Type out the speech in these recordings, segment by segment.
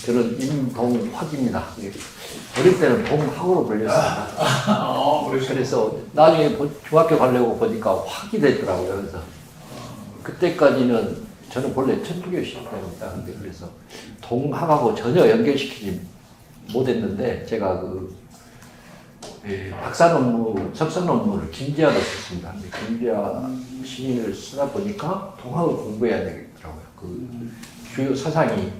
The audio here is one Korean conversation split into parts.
저는 임동학입니다. 어릴 때는 동학으로 불렸습니다. 그래서 나중에 중학교 가려고 보니까 학이 됐더라고요. 그래서 그때까지는 저는 본래 천주교 신자입니다. 근데 그래서 동학하고 전혀 연결시키지 못했는데 제가 박사 논문, 석사 논문을 김지아로 썼습니다. 김지아 시인을 쓰다 보니까 동학을 공부해야 되겠더라고요. 그 주요 사상이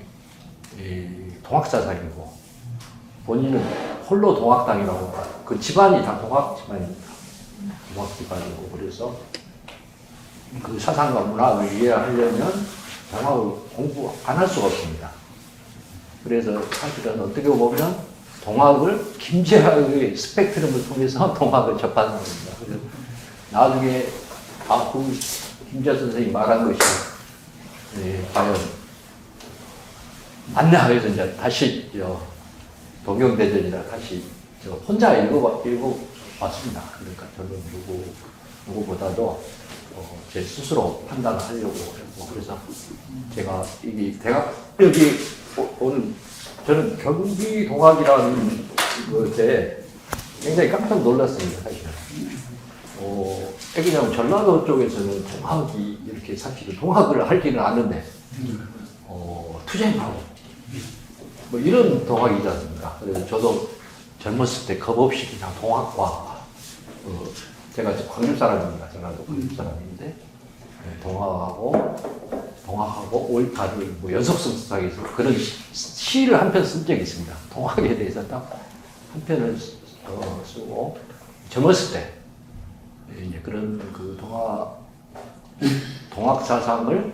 동학 사상이고 본인은 홀로 동학당이라고 그 집안이 다 동학 집안입니다. 동학 집안이고 그래서 그 사상과 문학을 이해하려면 동학을 공부 안 할 수가 없습니다. 그래서 사실은 어떻게 보면 동학을 김지아의 스펙트럼을 통해서 동학을 접하는 겁니다. 그래서 나중에 그 김지아 선생님이 말한 것이 과연 맞나 해서 이제 다시 동경대전이라 다시 혼자 읽어봤습니다. 그러니까 저는 누구보다도 제 스스로 판단을 하려고 했고 그래서 제가 여기 오늘 저는 경기동학이라는 것에 굉장히 깜짝 놀랐습니다. 사실은. 왜냐하면 전라도 쪽에서는 동학이 이렇게 사실은 동학을 하기는 아는데 투쟁하고 뭐 이런 동학이지 않습니까? 그래서 저도 젊었을 때 겁없이 그냥 동학과 제가 광주 사람입니다. 전라도 광주 사람인데 동학하고 올가를 뭐 연속성사에서 그런 시를 한 편 쓴 적이 있습니다. 동학에 대해서 딱 한 편을 쓰고 젊었을 때 이제 그런 그 동학 사상을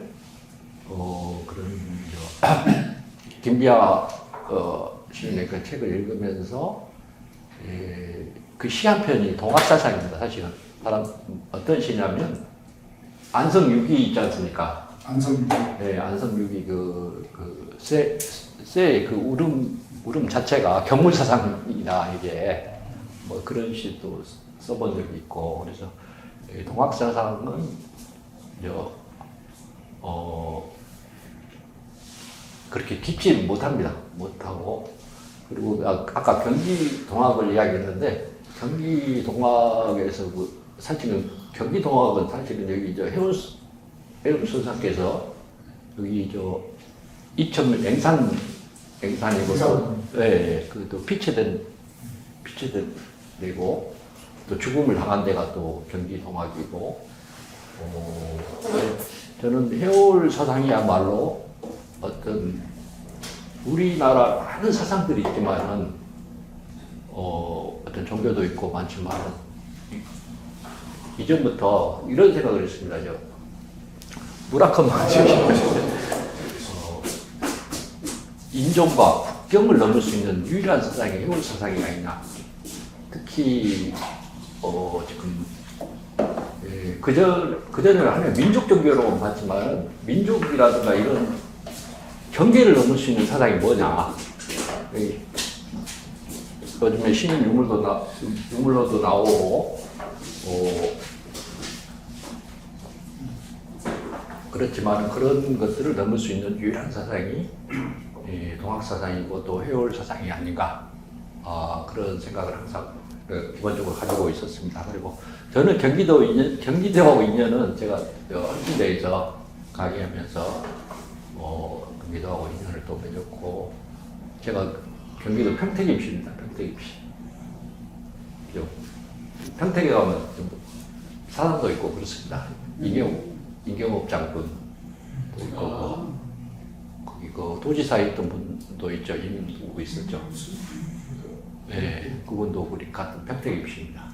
그런 김비아 시인의 그 책을 읽으면서 그 시 한 편이 동학 사상입니다. 사실은 어떤 시냐면 안성유기 있지 않습니까? 안성유기. 네, 안성유기 쇠의 그 울음 자체가 경물사상이나 이게 뭐 그런 시도 써본 적이 있고 그래서 동학사상은 그렇게 깊지 못합니다. 못하고 그리고 아까 경기동학을 이야기했는데 경기동학에서 사실은 경기동학은 사실은 여기 해운수사께서 여기 이천 앵산이고 또 피체된 데고 또 죽음을 당한 데가 또 경기동학이고 저는 해올 사상이야말로 어떤 우리나라 많은 사상들이 있지만은 어떤 종교도 있고 많지만은 이전부터 이런 생각을 했습니다. 무라카미 인종과 국경을 넘을 수 있는 유일한 사상이 해올 사상이 아니냐. 특히 지금 그전을 하면 민족 종교로 봤지만 민족이라든가 이런 경계를 넘을 수 있는 사상이 뭐냐. 요즘에 신인 유물로도 나오고 그렇지만 그런 것들을 넘을 수 있는 유일한 사상이 동학사상이고 또 해올 사상이 아닌가 그런 생각을 항상 기본적으로 가지고 있었습니다. 그리고 저는 경기도하고 인연은 제가 한신대에서 강의하면서 경기도하고 인연을 또 맺었고 제가 경기도 평택 입시입니다. 평택 입시. 평택에 가면 사람도 있고 그렇습니다. 이경옥 장군도 있고 거기 도지사에 있던 분도 있죠. 이미 누구 있었죠. 네, 그분도 우리 같은 평택 입시입니다.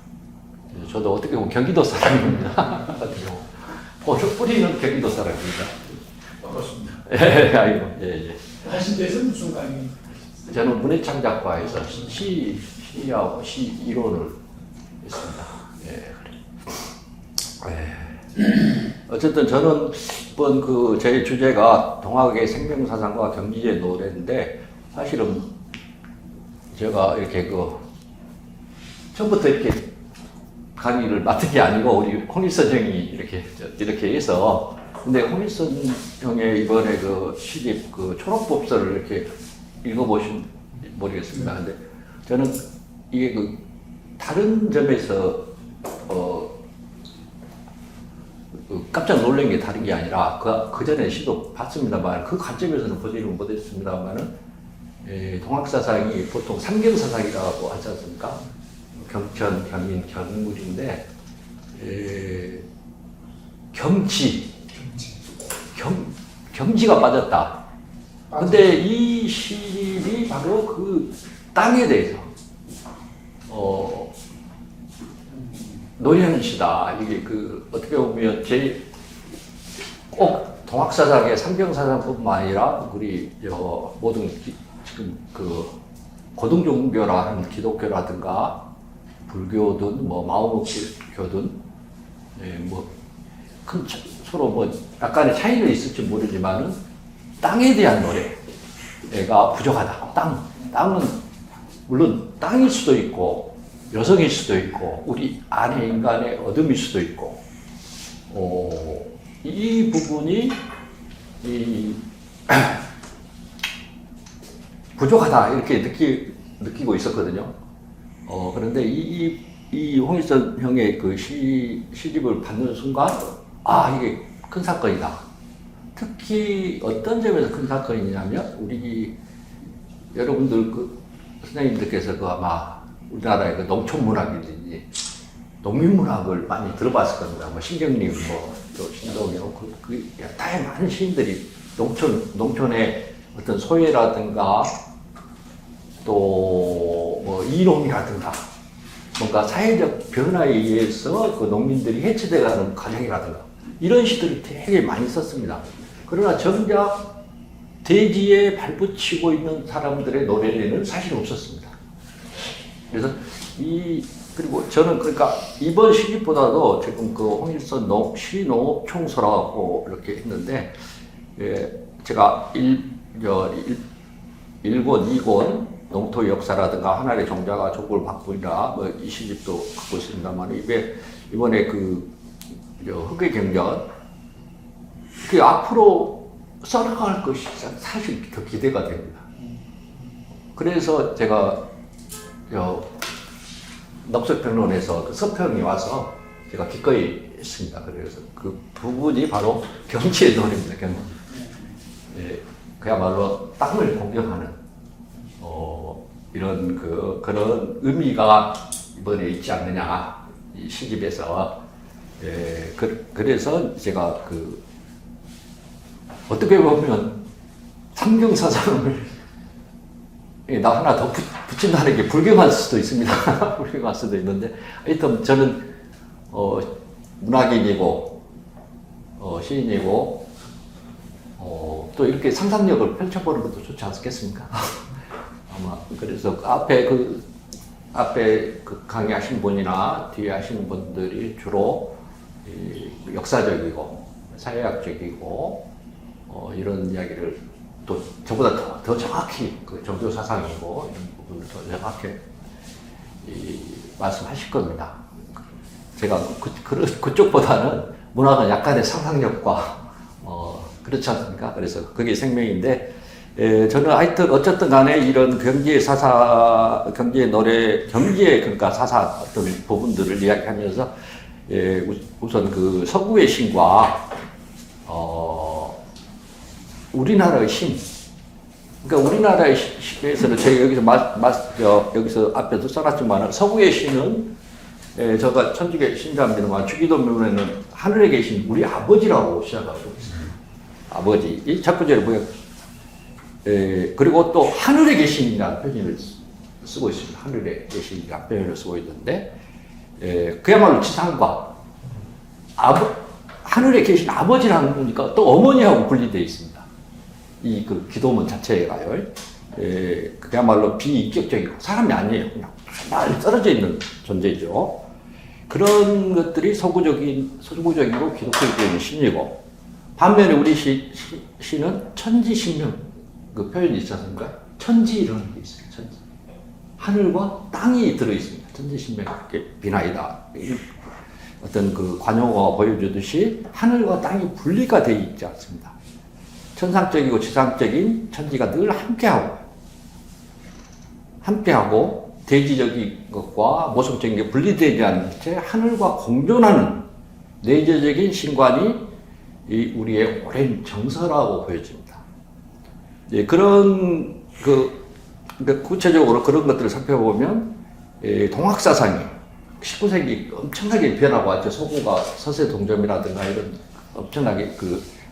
저도 어떻게 보면 경기도 사람입니다. 뿌리는 경기도 사람입니다. 반갑습니다. 예. 하신데서 무슨 강의? 저는 문해창작과에서 시하고 시 이론을 했습니다. 어쨌든 저는 이번 제 주제가 동학의 생명사상과 경지의 노래인데 사실은 제가 이렇게 처음부터 이렇게 강의를 맡은 게 아니고 우리 홍일 선생이 이렇게 해서 근데 홍일선 형의 이번에 그 시집 그 초록법설을 이렇게 읽어보신 모르겠습니다. 근데 저는 이게 그 다른 점에서 깜짝 놀란 게 다른 게 아니라 그 전에 시도 봤습니다만 그 관점에서는 보지를 못했습니다만은 동학사상이 보통 삼경사상이라고 하지 않습니까? 경천, 경인, 경물인데 경지가 빠졌다. 근데 이 시집이 바로 그 땅에 대해서 노래하는 시다. 이게 그 어떻게 보면 꼭 동학사상의 삼경사상뿐만 아니라 우리 모든 지금 그 고등종교라 하는 기독교라든가 불교든 뭐 마오목교든 큰 서로 뭐 약간의 차이는 있을지 모르지만은 땅에 대한 노래가 부족하다. 땅은 물론 땅일 수도 있고 여성일 수도 있고 우리 안에 인간의 어둠일 수도 있고 이 부분이 부족하다 이렇게 느끼고 있었거든요. 그런데 이 홍일선 형의 그 시집을 받는 순간 이게 큰 사건이다. 특히 어떤 점에서 큰 사건이냐면 우리 여러분들 선생님들께서 아마 우리나라의 그 농촌 문학이든지 농민 문학을 많이 들어봤을 겁니다. 뭐 신경림, 또 신동영, 다양한 많은 시인들이 농촌의 어떤 소외라든가 또 뭐 이농이라든가 뭔가 사회적 변화에 의해서 그 농민들이 해체돼가는 과정이라든가 이런 시들을 되게 많이 썼습니다. 그러나 정작 대지에 발붙이고 있는 사람들의 노래에는 사실 없었습니다. 그래서 그리고 저는 그러니까 이번 시집보다도 지금 그 홍일선 시농업 총서라고 이렇게 했는데, 제가 1권, 2권, 농토 역사라든가 하나의 종자가 족보를 바꾸니라 이 시집도 갖고 있습니다만, 이번에 흑의 경전, 앞으로 써나갈 것이 사실 더 기대가 됩니다. 그래서 제가 녹색평론에서 그 서평이 와서 제가 기꺼이 했습니다. 그래서 그 부분이 바로 경지의 노래입니다. 경지. 그야말로 땅을 공격하는 이런 그런 의미가 이번에 있지 않느냐 이 시집에서. 그래서 제가 어떻게 보면 삼경사상을 나 하나 더 붙인다는 게 불경할 수도 있습니다. 불경할 수도 있는데, 하여튼 저는 문학인이고 시인이고 또 이렇게 상상력을 펼쳐보는 것도 좋지 않겠습니까? 아마 그래서 앞에 강의하신 분이나 뒤에 하시는 분들이 주로 역사적이고 사회학적이고 이런 이야기를 또 저보다 더 정확히 종교 사상이고 이런 부분을 더 정확히 말씀하실 겁니다. 제가 그쪽보다는 문학은 약간의 상상력과 그렇지 않습니까? 그래서 그게 생명인데, 저는 하여튼 어쨌든 간에 이런 경지의 노래, 그러니까 사사 어떤 부분들을 이야기하면서 우선 서구의 신과 우리나라의 신, 그러니까 우리나라의 신에서는 제가 여기서 앞에도 써놨지만 서구의 신은 제가 천주교 신자입니다만 주기도문에는 하늘에 계신 우리 아버지라고 시작하고 있습니다. 아버지. 이 첫 번째로 그리고 또 하늘에 계신이라는 표현을 쓰고 있습니다. 하늘에 계신이라는 표현을 쓰고 있는데, 그야말로 지상과 하늘에 계신 아버지라는 거니까 또 어머니하고 분리되어 있습니다. 이 기도문 자체가요. 그야말로 비인격적이고 사람이 아니에요. 그냥 많이 떨어져 있는 존재죠. 그런 것들이 서구적이고 기독교적인 신이고, 반면에 우리 시는 천지신명 그 표현이 있지 않습니까? 천지라는 게 있어요. 천지. 하늘과 땅이 들어있습니다. 천지신명, 비나이다. 어떤 그 관용어가 보여주듯이 하늘과 땅이 분리가 되어 있지 않습니다. 천상적이고 지상적인 천지가 늘 함께하고 대지적인 것과 모성적인 게 분리되지 않은 채 하늘과 공존하는 내재적인 신관이 우리의 오랜 정서라고 보여집니다. 예, 그런 구체적으로 그런 것들을 살펴보면 동학사상이 19세기 엄청나게 변하고 왔죠. 서구가 서세동점이라든가 이런 엄청나게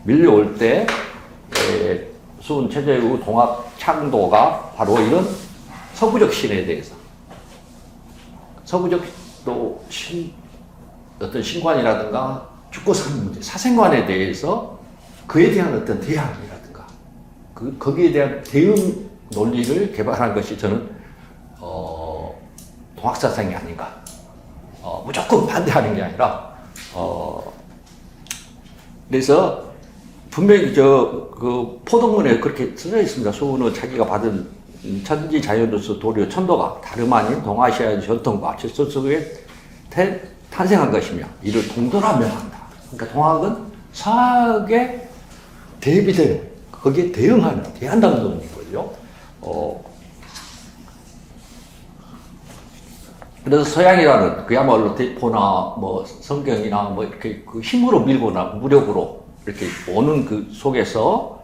밀려올 때 수은 체제의 동학 창도가 바로 이런 서구적 신에 대해서 서구적 또 어떤 신관이라든가 죽고 사는 문제, 사생관에 대해서 그에 대한 어떤 대안이라든가 거기에 대한 대응 논리를 개발한 것이 저는 동학사상이 아닌가. 무조건 반대하는 게 아니라 그래서 분명히 포동문에 그렇게 써져 있습니다. 수은은 자기가 받은 천지 자연으로서 도료 천도가 다름 아닌 동아시아의 전통과 질서 속에 탄생한 것이며 이를 동도라 명한다. 그러니까 동학은 서학에 대비되는 거기에 대한다는 논리거든요. 그래서 서양이라는 그야말로 대포나 뭐 성경이나 뭐 이렇게 그 힘으로 밀거나 무력으로 이렇게 오는 그 속에서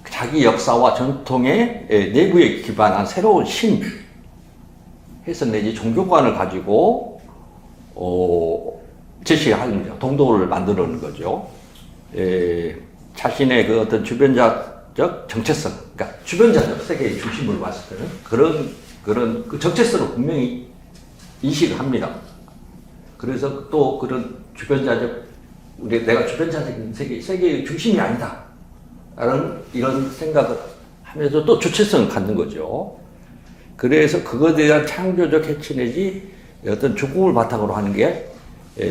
자기 역사와 전통의 내부에 기반한 새로운 신 해석 내지 종교관을 가지고 제시하는 거죠. 동도를 만드는 거죠. 자신의 그 어떤 주변자적 정체성, 그러니까 주변자적 세계의 중심을 봤을 때는 그런 그 정체성을 분명히 인식을 합니다. 그래서 또 그런 주변자적, 내가 주변자적인 세계의 중심이 아니다. 라는 이런 생각을 하면서 또 주체성을 갖는 거죠. 그래서 그것에 대한 창조적 해치 내지 어떤 죽음을 바탕으로 하는 게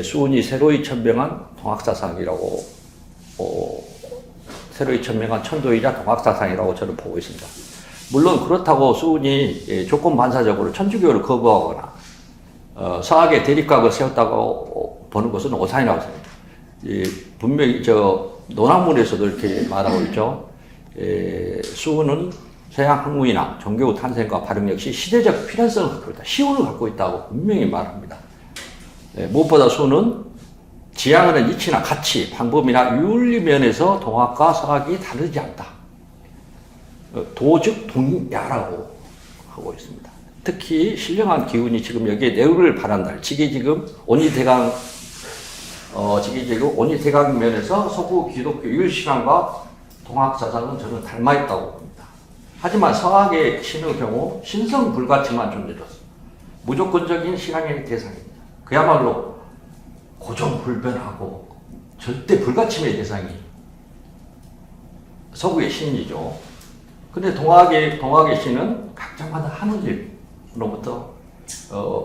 수은이 새로이 천명한 동학사상이라고, 새로이 천명한 천도이자 동학사상이라고 저는 보고 있습니다. 물론 그렇다고 수은이 조건 반사적으로 천주교를 거부하거나 서학의 대립각을 세웠다고 보는 것은 오산이라고 생각합니다. 분명히 논학문에서도 이렇게 말하고 있죠. 수은은 서양 학문이나 종교 탄생과 발행 역시 시대적 필연성을 갖고 있다. 시온을 갖고 있다고 분명히 말합니다. 무엇보다 수은은 지향하는 이치나 가치, 방법이나 윤리 면에서 동학과 서학이 다르지 않다. 도즉 동야라고 하고 있습니다. 특히 신령한 기운이 지금 여기에 내후를 바란다. 지게 지금 온이대강 온이대강 면에서 서구 기독교 유일신앙과 동학사상은 저는 닮아있다고 봅니다. 하지만 서학의 신의 경우 신성불가침한 존재로서 무조건적인 신앙의 대상입니다. 그야말로 고정불변하고 절대 불가침의 대상이 서구의 신이죠. 근데 동학의 신은 각자마다 하느님으로부터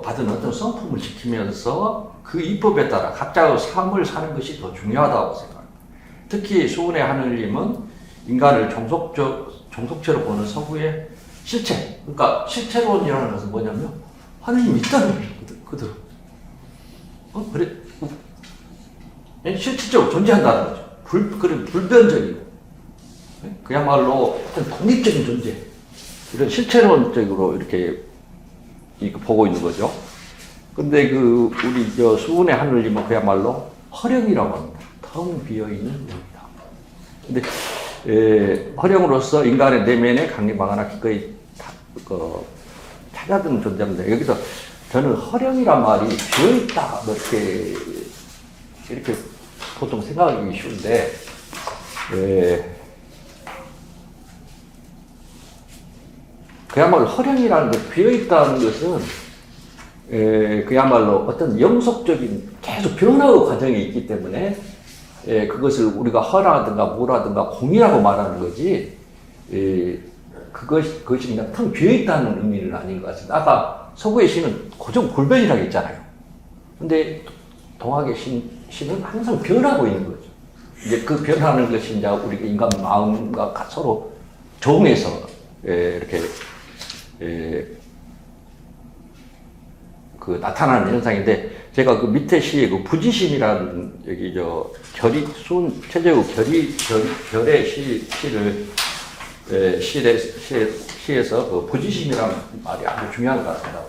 받은 어떤 성품을 지키면서 그 이법에 따라 각자의 삶을 사는 것이 더 중요하다고 생각합니다. 특히 수은의 하느님은 인간을 종속체로 보는 서구의 실체, 그러니까 실체론이라는 것은 뭐냐면 하느님이 있다는 거예요. 그대로. 그래, 실질적으로 존재한다는 거죠. 불변적이고 그야말로 어떤 독립적인 존재, 이런 실체론적으로 이렇게 보고 있는 거죠. 근데 우리 수은의 하늘님은 그야말로 허령이라고 합니다. 텅 비어있는 영이다. 근데 허령으로서 인간의 내면에 강림하거나 기꺼이 찾아드는 존재입니다. 여기서 저는 허령이란 말이 비어있다, 뭐 이렇게 보통 생각하기 쉬운데, 그야말로 허령이라는 것, 비어있다는 것은 그야말로 어떤 영속적인 계속 변화의 과정이 있기 때문에 그것을 우리가 허라든가 뭐라든가 공이라고 말하는 거지, 그것이 그냥 텅 비어있다는 의미는 아닌 것 같습니다. 아까 서구의 신은 고정불변이라고 했잖아요. 근데 동학의 신은 항상 변하고 있는 거죠. 이제 그 변하는 것이 이제 우리 인간 마음과 서로 정해서 이렇게 나타나는 현상인데, 제가 그 밑에 시에 그 부지심이라는 여기 결이 순 최재우 결의 시를 시에서 그 부지심이라는 말이 아주 중요한 것 같습니다.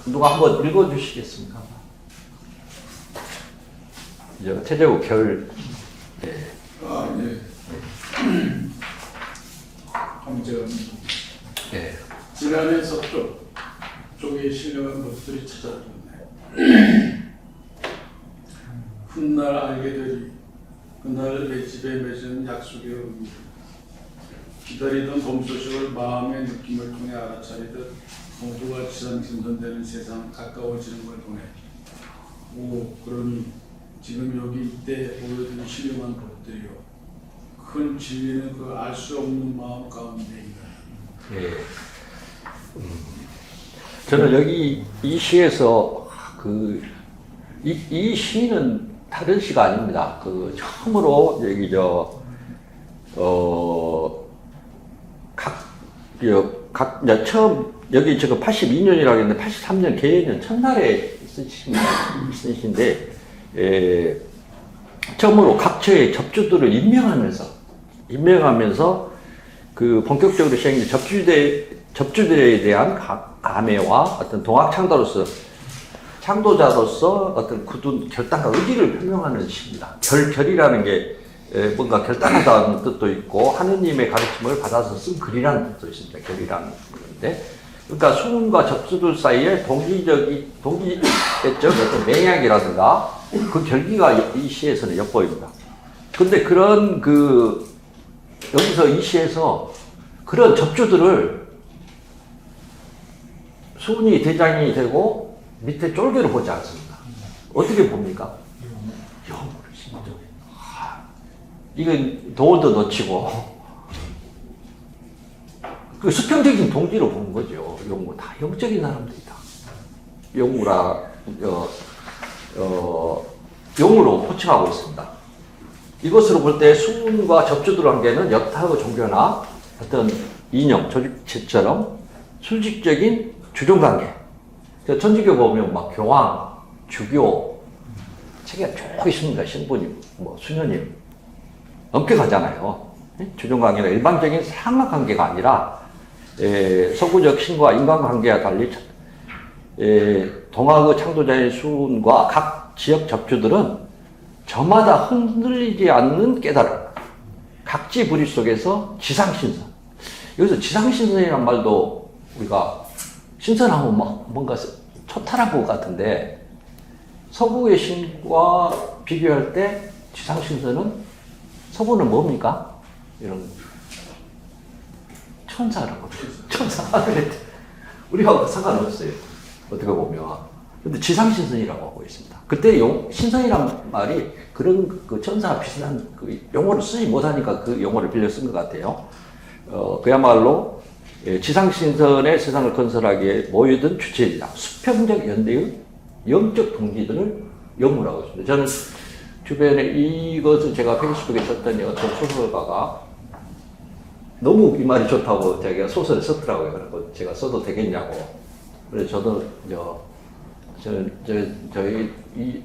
누가 한번 읽어주시겠습니까? 최재우 결. 네. 아, 네. 한번 제가 네. 지난해 서쪽 쪽에 실려간 것들이 찾아왔네. 훗날 알게 되리 그날 내 집에 맺은 약속의 의미 기다리던 봄 소식을 마음의 느낌을 통해 알아차리듯 모두가 지상신선되는 세상 가까워지는 걸 보내 오 그러니 지금 여기 이때 보여준 신령한 것들이요 큰 진리는 그 알 수 없는 마음 가운데 있다. 예. 저는 여기 이 시에서 이 시는 다른 시가 아닙니다. 처음으로 여기 처음 여기 지금 82년이라고 했는데 83년 개해년 첫날에 쓰신데 처음으로 각처의 접주들을 임명하면서 그 본격적으로 시행된 접주들에 대한 감회와 어떤 동학 창도자로서 어떤 굳은 결단과 의지를 표명하는 시입니다. 결이라는 게 뭔가 결단하다는 뜻도 있고 하느님의 가르침을 받아서 쓴 글이라는 뜻도 있습니다. 결이라는 건데, 그러니까 수문과 접수들 사이에 동기적 어떤 맹약이라든가 그 결기가 이 시에서는 엿보입니다. 근데 그런 여기서 이 시에서 그런 접주들을 수문이 대장이 되고 밑에 쫄개로 보지 않습니다. 어떻게 봅니까? 영으로 심정. 이건 도어도 놓치고 그 수평적인 동지로 보는 거죠. 영우 다 영적인 사람들이다. 영으로 포칭하고 있습니다. 이것으로 볼 때 수문과 접주들 관계는 여타의 종교나 어떤 이념, 조직체처럼 수직적인 주종관계. 천주교 보면 막 교황, 주교, 책에 쭉 있습니다. 신부님, 수녀님. 엄격하잖아요. 주종관계는 일반적인 상하관계가 아니라 서구적 신과 인간관계와 달리 동학의 창조자의 수훈과 각 지역 접주들은 저마다 흔들리지 않는 깨달음, 각지불이 속에서 지상신선. 여기서 지상신선이란 말도 우리가 신선하면 뭔가 초탈한 것 같은데 서구의 신과 비교할 때 지상신선은 서구는 뭡니까? 이런 천사라고 천사 하늘에 우리하고 상관없어요. 어떻게 보면. 근데 지상신선이라고 하고 있습니다. 그때 신선이란 말이 그런 그 천사 비슷한 그 용어를 쓰지 못하니까 그 용어를 빌려 쓴 것 같아요. 그야말로 지상신선의 세상을 건설하기에 모여든 주체이다. 수평적 연대의 영적 동기들을 영무라고 했습니다. 저는 주변에 이것을 제가 페이스북에 썼더니 어떤 소설가가 너무 이 말이 좋다고 자기가 소설을 썼더라고요. 그래서 제가 써도 되겠냐고. 그래서 저도 저희 이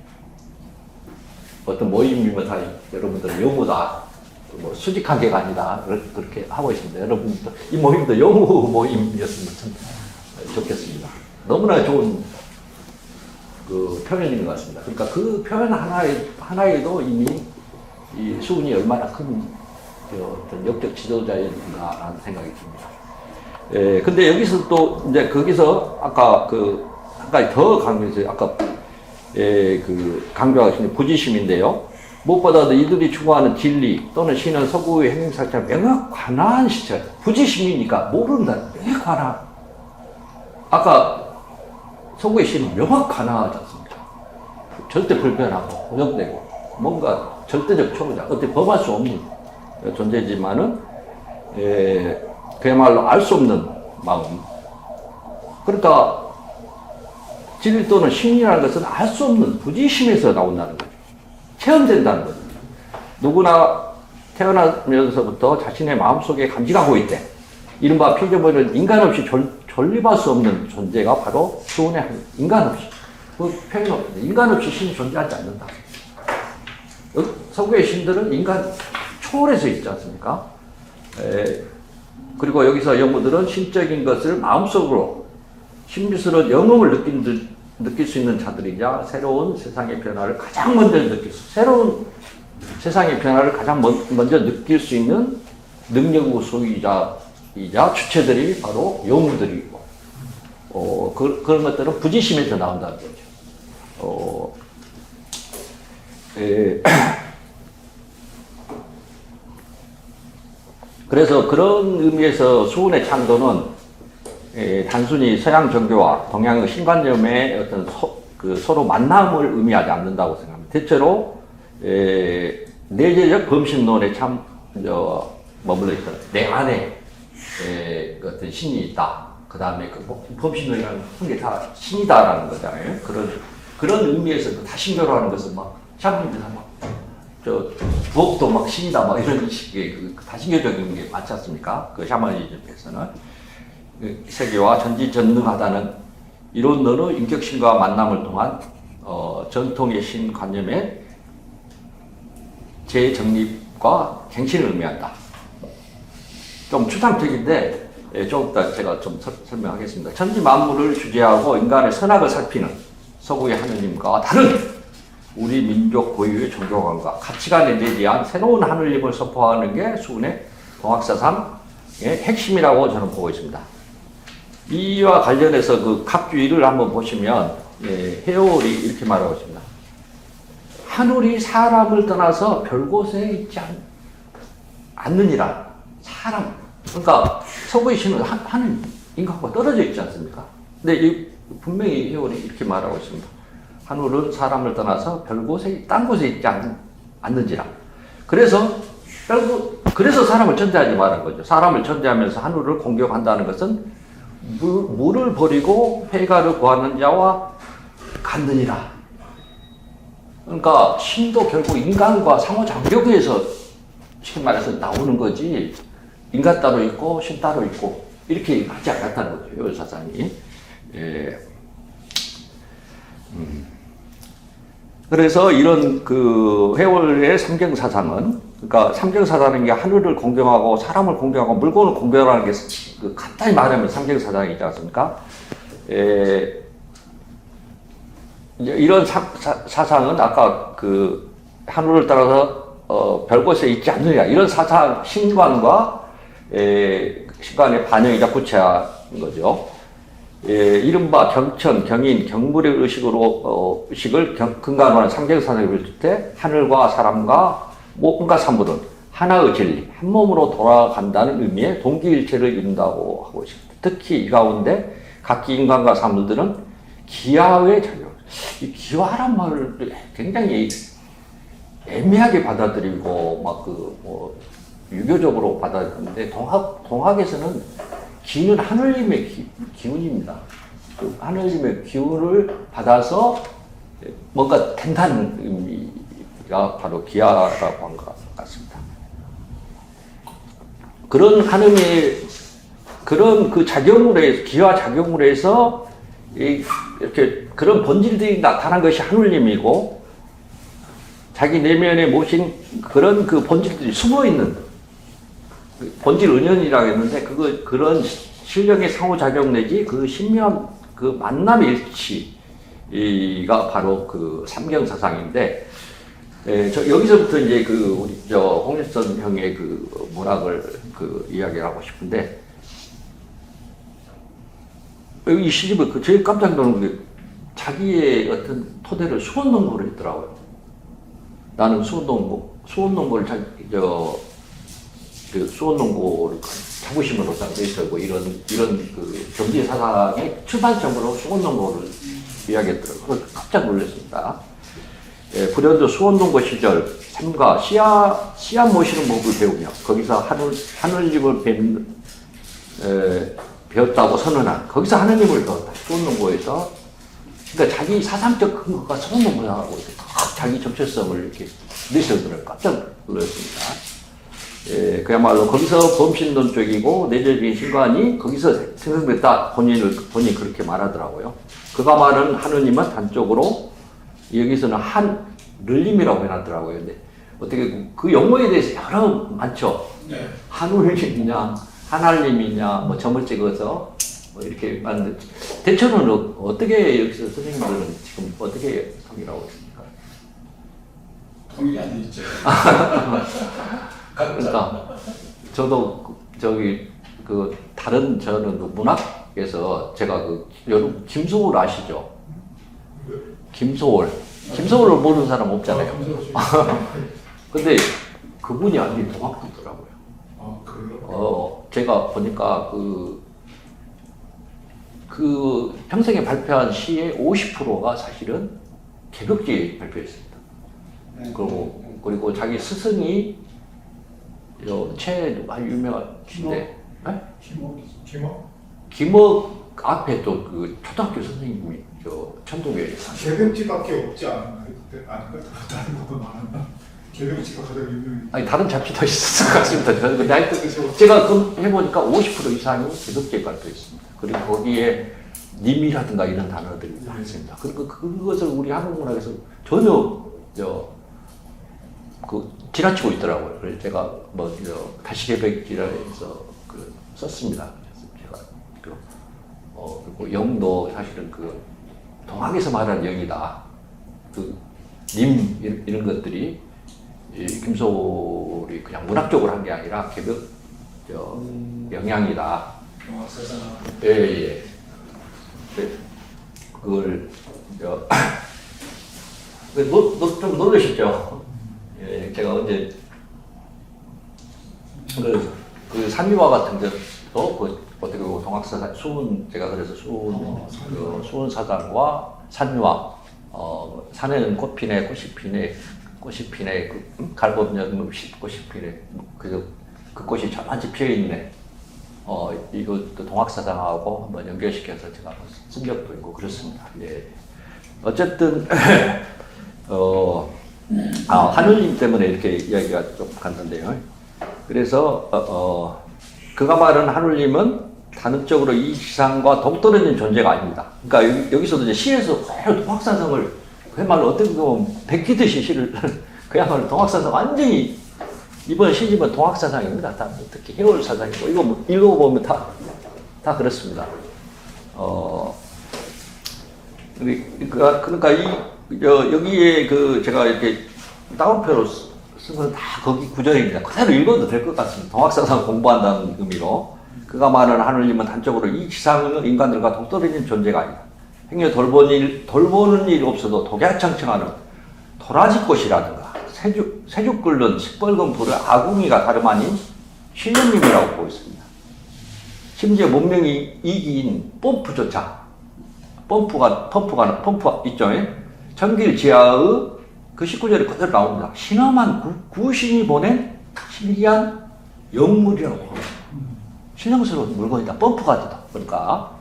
어떤 모임이면 다 여러분들은 영무다. 수직관계가 아니다. 그렇게 하고 있습니다. 여러분도 이 모임도 영무 모임이었으면 참 좋겠습니다. 너무나 좋은 그 표현인 것 같습니다. 그러니까 그 표현 하나에도 이미 이 수훈이 얼마나 큰 어떤 역적 지도자인가라는 생각이 듭니다. 근데 여기서 또 이제 거기서 아까 한 가지 더 강조해서 아까 강조하신 부지심인데요. 무엇보다도 이들이 추구하는 진리 또는 신은 서구의 행사처럼 명확관한 시절. 부지심이니까 모른다. 명확관한. 아까 서구의 신은 명확관하지 않습니까? 절대 불변하고 고정되고 뭔가 절대적 초보자. 어떻게 범할 수 없는 존재지만은 그야말로 알 수 없는 마음. 그러니까 진리 또는 신이라는 것은 알 수 없는 부지심에서 나온다는 거죠. 체험된다는 거죠. 누구나 태어나면서부터 자신의 마음속에 감지하고 있대. 이른바 피조물은 인간 없이 존립할 수 없는 존재가 바로 수훈의 인간 없이. 그 표현 없습니다. 인간 없이 신이 존재하지 않는다. 서구의 신들은 인간 초월해서 있지 않습니까? 그리고 여기서 영웅들은 신적인 것을 마음속으로 신비스러운 영웅을 느낄 수 있는 자들이자 새로운 세상의 변화를 가장 먼저 새로운 세상의 변화를 가장 먼저 느낄 수 있는 능력의 소유자이자 주체들이 바로 영웅들이고, 그런 것들은 부지심에서 나온다는 거죠. 그래서 그런 의미에서 수훈의 창조는 단순히 서양 종교와 동양의 신관념의 어떤 서로 만남을 의미하지 않는다고 생각합니다. 대체로 내재적 범신론에 머물러 있어요. 내 안에 어떤 신이 있다. 그 다음에 범신론이라는 게 다 신이다라는 거잖아요. 그런 의미에서 다신교라는 것은 막 샤머니즘 부엌도 막 신이다 막 이런 식의 다신교적인 게 많지 않습니까? 그 샤머니즘에서는 세계와 전지전능하다는 이론으로 인격신과 만남을 통한 전통의 신관념의 재정립과 갱신을 의미한다. 좀 추상적인데 조금 더 제가 좀 설명하겠습니다. 천지 만물을 주재하고 인간의 선악을 살피는 서구의 하느님과 다른 우리 민족 고유의 종교관과 가치관에 대한 새로운 하느님을 선포하는 게 수훈의 동학사상의 핵심이라고 저는 보고 있습니다. 이와 관련해서 그 각주의를 한번 보시면 해올이 이렇게 말하고 있습니다. 하늘이 사람을 떠나서 별곳에 있지 않느니라. 사람. 그러니까 서구의 신은 하늘 인간과 떨어져 있지 않습니까? 근데 분명히 해올이 이렇게 말하고 있습니다. 하늘은 사람을 떠나서 별곳에, 딴 곳에 있지 않는지라. 그래서 사람을 천대하지 말은 거죠. 사람을 천대하면서 하늘을 공격한다는 것은 물을 버리고 회가를 구하는 자와 같느니라. 그러니까 신도 결국 인간과 상호작용에서 쉽게 말해서 나오는 거지, 인간 따로 있고 신 따로 있고 이렇게 하지 않았다는 거죠. 요 사상이. 그래서 이런 해월의 삼경사상은, 그러니까 삼경사상은 게 하늘을 공경하고 사람을 공경하고 물건을 공경하는 게 간단히 말하면 삼경사상이지 않습니까? 이런 사상은 아까 하늘을 따라서 별곳에 있지 않느냐, 이런 사상, 신관과 신관의 반영이자 구체화인 거죠. 이른바 경천, 경인, 경물의 의식을 근간으로 하는 삼경사상을 볼 때 하늘과 사람과 모금과 사물은 하나의 진리, 한 몸으로 돌아간다는 의미의 동기일체를 이룬다고 하고 있습니다. 특히 이 가운데 각기 인간과 사물들은 기하의 작용, 이 기하란 말을 굉장히 애매하게 받아들이고 유교적으로 받아들이는데 동학에서는 기는 하늘님의 기운입니다. 하늘님의 기운을 받아서 뭔가 된다는 의미가 바로 기하라고 한 것 같습니다. 그런 하느님의 그런 작용으로 해서, 기하 작용으로 해서 이렇게 그런 본질들이 나타난 것이 하늘님이고, 자기 내면에 모신 그런 본질들이 숨어 있는 본질 은연이라고 했는데, 그런 실력의 상호작용 내지 신묘한 만남의 일치가 바로 삼경사상인데, 여기서부터 이제 우리 홍일선 형의 문학을 이야기를 하고 싶은데, 이 시집을 제일 깜짝 놀란 게 자기의 어떤 토대를 수원농부를 했더라고요. 나는 수원농부를 수원농부를 자부심으로 상대했고, 이런 경제 사상의 출발점으로 수원농부를 이야기했더라고요. 그래서 깜짝 놀랐습니다. 불현듯 수원농부 시절 삼가 씨앗 모시는 법을 배우며 거기서 하늘님을 배웠다고 선언한, 거기서 하느님을 배웠다. 수원농부에서. 그러니까 자기 사상적 근거가 수원농부하고 자기 정체성을 이렇게 내세우더라고요. 깜짝 놀랐습니다. 그야말로 거기서 범신론 쪽이고 내재적인 신관이 거기서 생성됐다. 본인이 그렇게 말하더라고요. 그가 말은 하느님은 단적으로 여기서는 한를림이라고 해놨더라고요. 근데 어떻게 그 용어에 대해서 여러 많죠. 네. 한울림이냐, 한알림이냐, 뭐 점을 찍어서 뭐 이렇게 만든. 대체로는 어떻게 여기서 선생님들은 지금 어떻게 통일하고 있습니까? 통일이 안 돼 있죠. 그러니까 저도 그 다른 저는 그 문학에서 제가 여러분 김소월 아시죠? 김소월 모르는 사람 없잖아요. 근데 그분이 아닌 동학부더라고요. 아, 그래요? 제가 보니까 그 평생에 발표한 시의 50%가 사실은 개벽지에 발표했습니다. 그리고 자기 스승이 아주 유명한 시인데, 김억 앞에 또 그 초등학교 선생님이 천동교에 개벽지밖에 없지 않나요? 그때 아닌가? 다른 것도 많았나? 개벽지가 가장 유명한. 아니 다른 잡지도 있었을 것 같습니다. 근데 하여튼 제가 해보니까 50% 이상이 개벽지에 발표했습니다. 그리고 거기에 님이라든가 이런 단어들이 많습니다. 그리고 그것을 우리 한국 문학에서 전혀 지나치고 있더라고요. 그래서 제가 다시 개벽지라 해서 썼습니다. 그래서 제가 그리고 영도 사실은 동학에서 말하는 영이다. 님 이런 것들이 김소월이 그냥 문학적으로 한 게 아니라 개벽 영향이다. 예. 그걸 좀 놀라셨죠? 예, 제가 언제 그 산유화 같은 것도 어떻게 보고 동학사상 제가 그래서 수은 사상과 산유화 산에는 꽃이 피네 갈법년 꽃이 피네 그 꽃이 저만치 피어 있네. 이것도 동학사상하고 한번 연결시켜서 제가 쓴 적도 있고 그렇습니다. 예. 어쨌든 하늘님 때문에 이렇게 이야기가 좀 갔는데요. 그래서 그가 말한 하늘님은 단적으로 이 지상과 동떨어진 존재가 아닙니다. 그러니까 여기서도 이제 시에서 동학사상을 그야말로 어떻게 보면 베끼듯이 시를 그야말로 동학사상 완전히 이번 시집은 동학사상입니다. 다 특히 해월사상이고 이거 읽어보면 다 그렇습니다. 그러니까 여기에 제가 이렇게 따옴표로 쓴 건 다 거기 구절입니다. 그대로 읽어도 될 것 같습니다. 동학사상 공부한다는 의미로 그가 말하는 하늘님은 단적으로 이 지상은 인간들과 동떨어진 존재가 아니다. 행여 돌보는 일 없어도 독야청청하는 도라지꽃이라든가 새죽 끓는 시뻘건 불의 아궁이가 다름 아닌 신령님이라고 보고 있습니다. 심지어 문명이 이기인 펌프조차 펌프 있죠. 전길 지하의 그 19절에 그대로 나옵니다. 신엄한 구신이 보낸 신기한 영물이라고 합니다. 신령스러운 물건이다. 펌프가 그러니까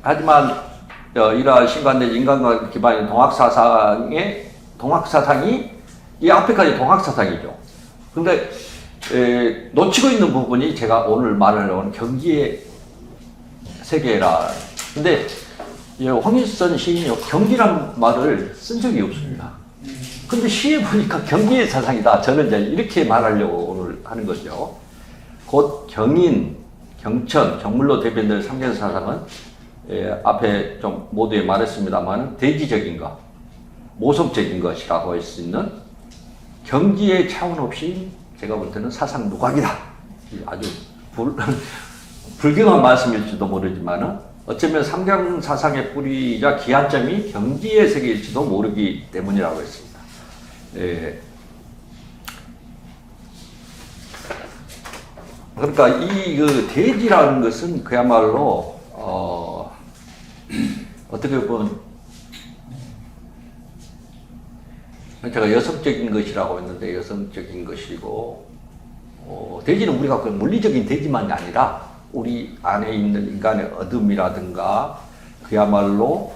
하지만 이러한 신관대 인간과 기반인 동학사상이 이 앞에까지 동학사상이죠. 근데 놓치고 있는 부분이 제가 오늘 말하려고 하는 경기의 세계라. 근데 황일선 시인이 경기란 말을 쓴 적이 없습니다. 근데 시에 보니까 경기의 사상이다. 저는 이제 이렇게 말하려고 오늘 하는 거죠. 곧 경인, 경천, 정물로 대변될 삼계 사상은 앞에 좀 모두에 말했습니다만 대지적인 것, 모성적인 것이라고 할 수 있는 경기의 차원 없이 제가 볼 때는 사상 누각이다. 아주 불경한 말씀일지도 모르지만 어쩌면 삼경 사상의 뿌리이자 기한점이 경기의 세계일지도 모르기 때문이라고 했습니다. 그러니까 이 대지라는 것은 그야말로 어떻게 보면 제가 여성적인 것이라고 했는데 여성적인 것이고 대지는 우리가 그 물리적인 대지만이 아니라 우리 안에 있는 인간의 어둠이라든가 그야말로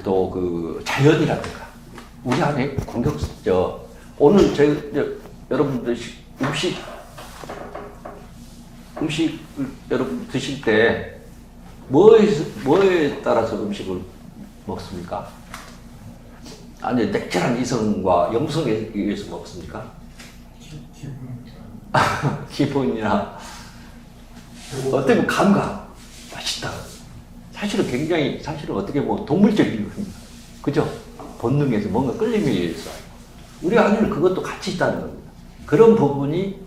또 자연이라든가 우리 안에 오늘 여러분들 음식을 여러분 드실 때 뭐에 따라서 음식을 먹습니까? 아니, 냉철한 이성과 영성에 의해서 먹습니까? 기분이나 어떻게 보면 감각, 맛있다. 사실은 어떻게 보면 동물적인 겁니다. 그죠? 본능에서 뭔가 끌림에 의해서. 우리 안에는 그것도 같이 있다는 겁니다. 그런 부분이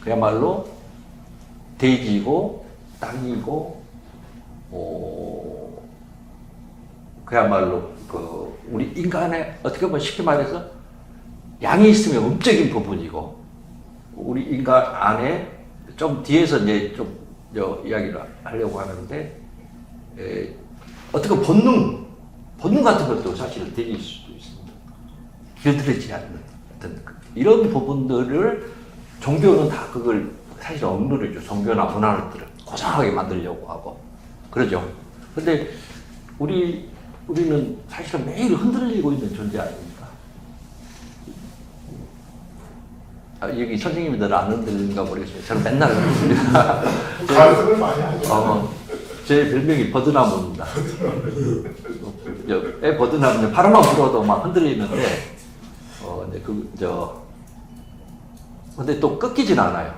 그야말로 대지고, 땅이고, 그야말로 우리 인간의 어떻게 보면 쉽게 말해서 양이 있으면 음적인 부분이고, 우리 인간 안에 좀 뒤에서 이제 좀 이야기를 하려고 하는데, 어떻게 본능 같은 것도 사실은 대지일 수도 있습니다. 길들이지 않는 어떤 이런 부분들을 종교는 다 그걸 사실 억누르죠. 종교나 문화들을 고상하게 만들려고 하고 그러죠. 근데 우리는 사실은 매일 흔들리고 있는 존재 아닙니까? 여기 선생님들은 안 흔들리는가 모르겠습니다. 저는 맨날 흔들립니다. 가슴을 많이 하죠. 제 별명이 버드나무입니다. 애 버드나무는 바람만 불어도 막 흔들리는데, 근데 또 꺾이진 않아요.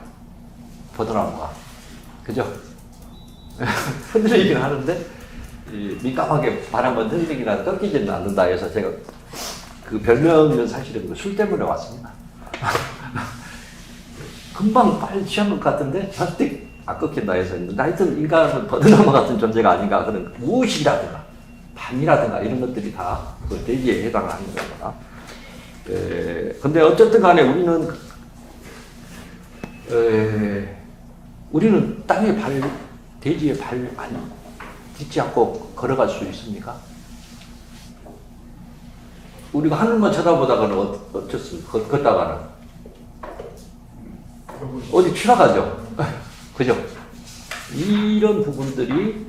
버드나무가. 그죠? 흔들리긴 하는데, 민감하게 바람은 흔들리긴 하는데 꺾이지는 않는다 해서 제가 그 별명은 사실은 술 때문에 왔습니다. 금방 빨리 취한 것 같은데, 절대 안 꺾인다 해서 했는데, 하여튼 인간은 버드나무 같은 존재가 아닌가, 그런 무엇이라든가, 밤이라든가, 이런 것들이 다 그 대지에 해당하는 겁니다. 근데 어쨌든 간에 우리는 땅에 대지에 발 안 딛지 않고 걸어갈 수 있습니까? 우리가 하늘만 쳐다보다가는 어쩌습니까? 걷다가는. 어디 추락하죠? 그죠? 이런 부분들이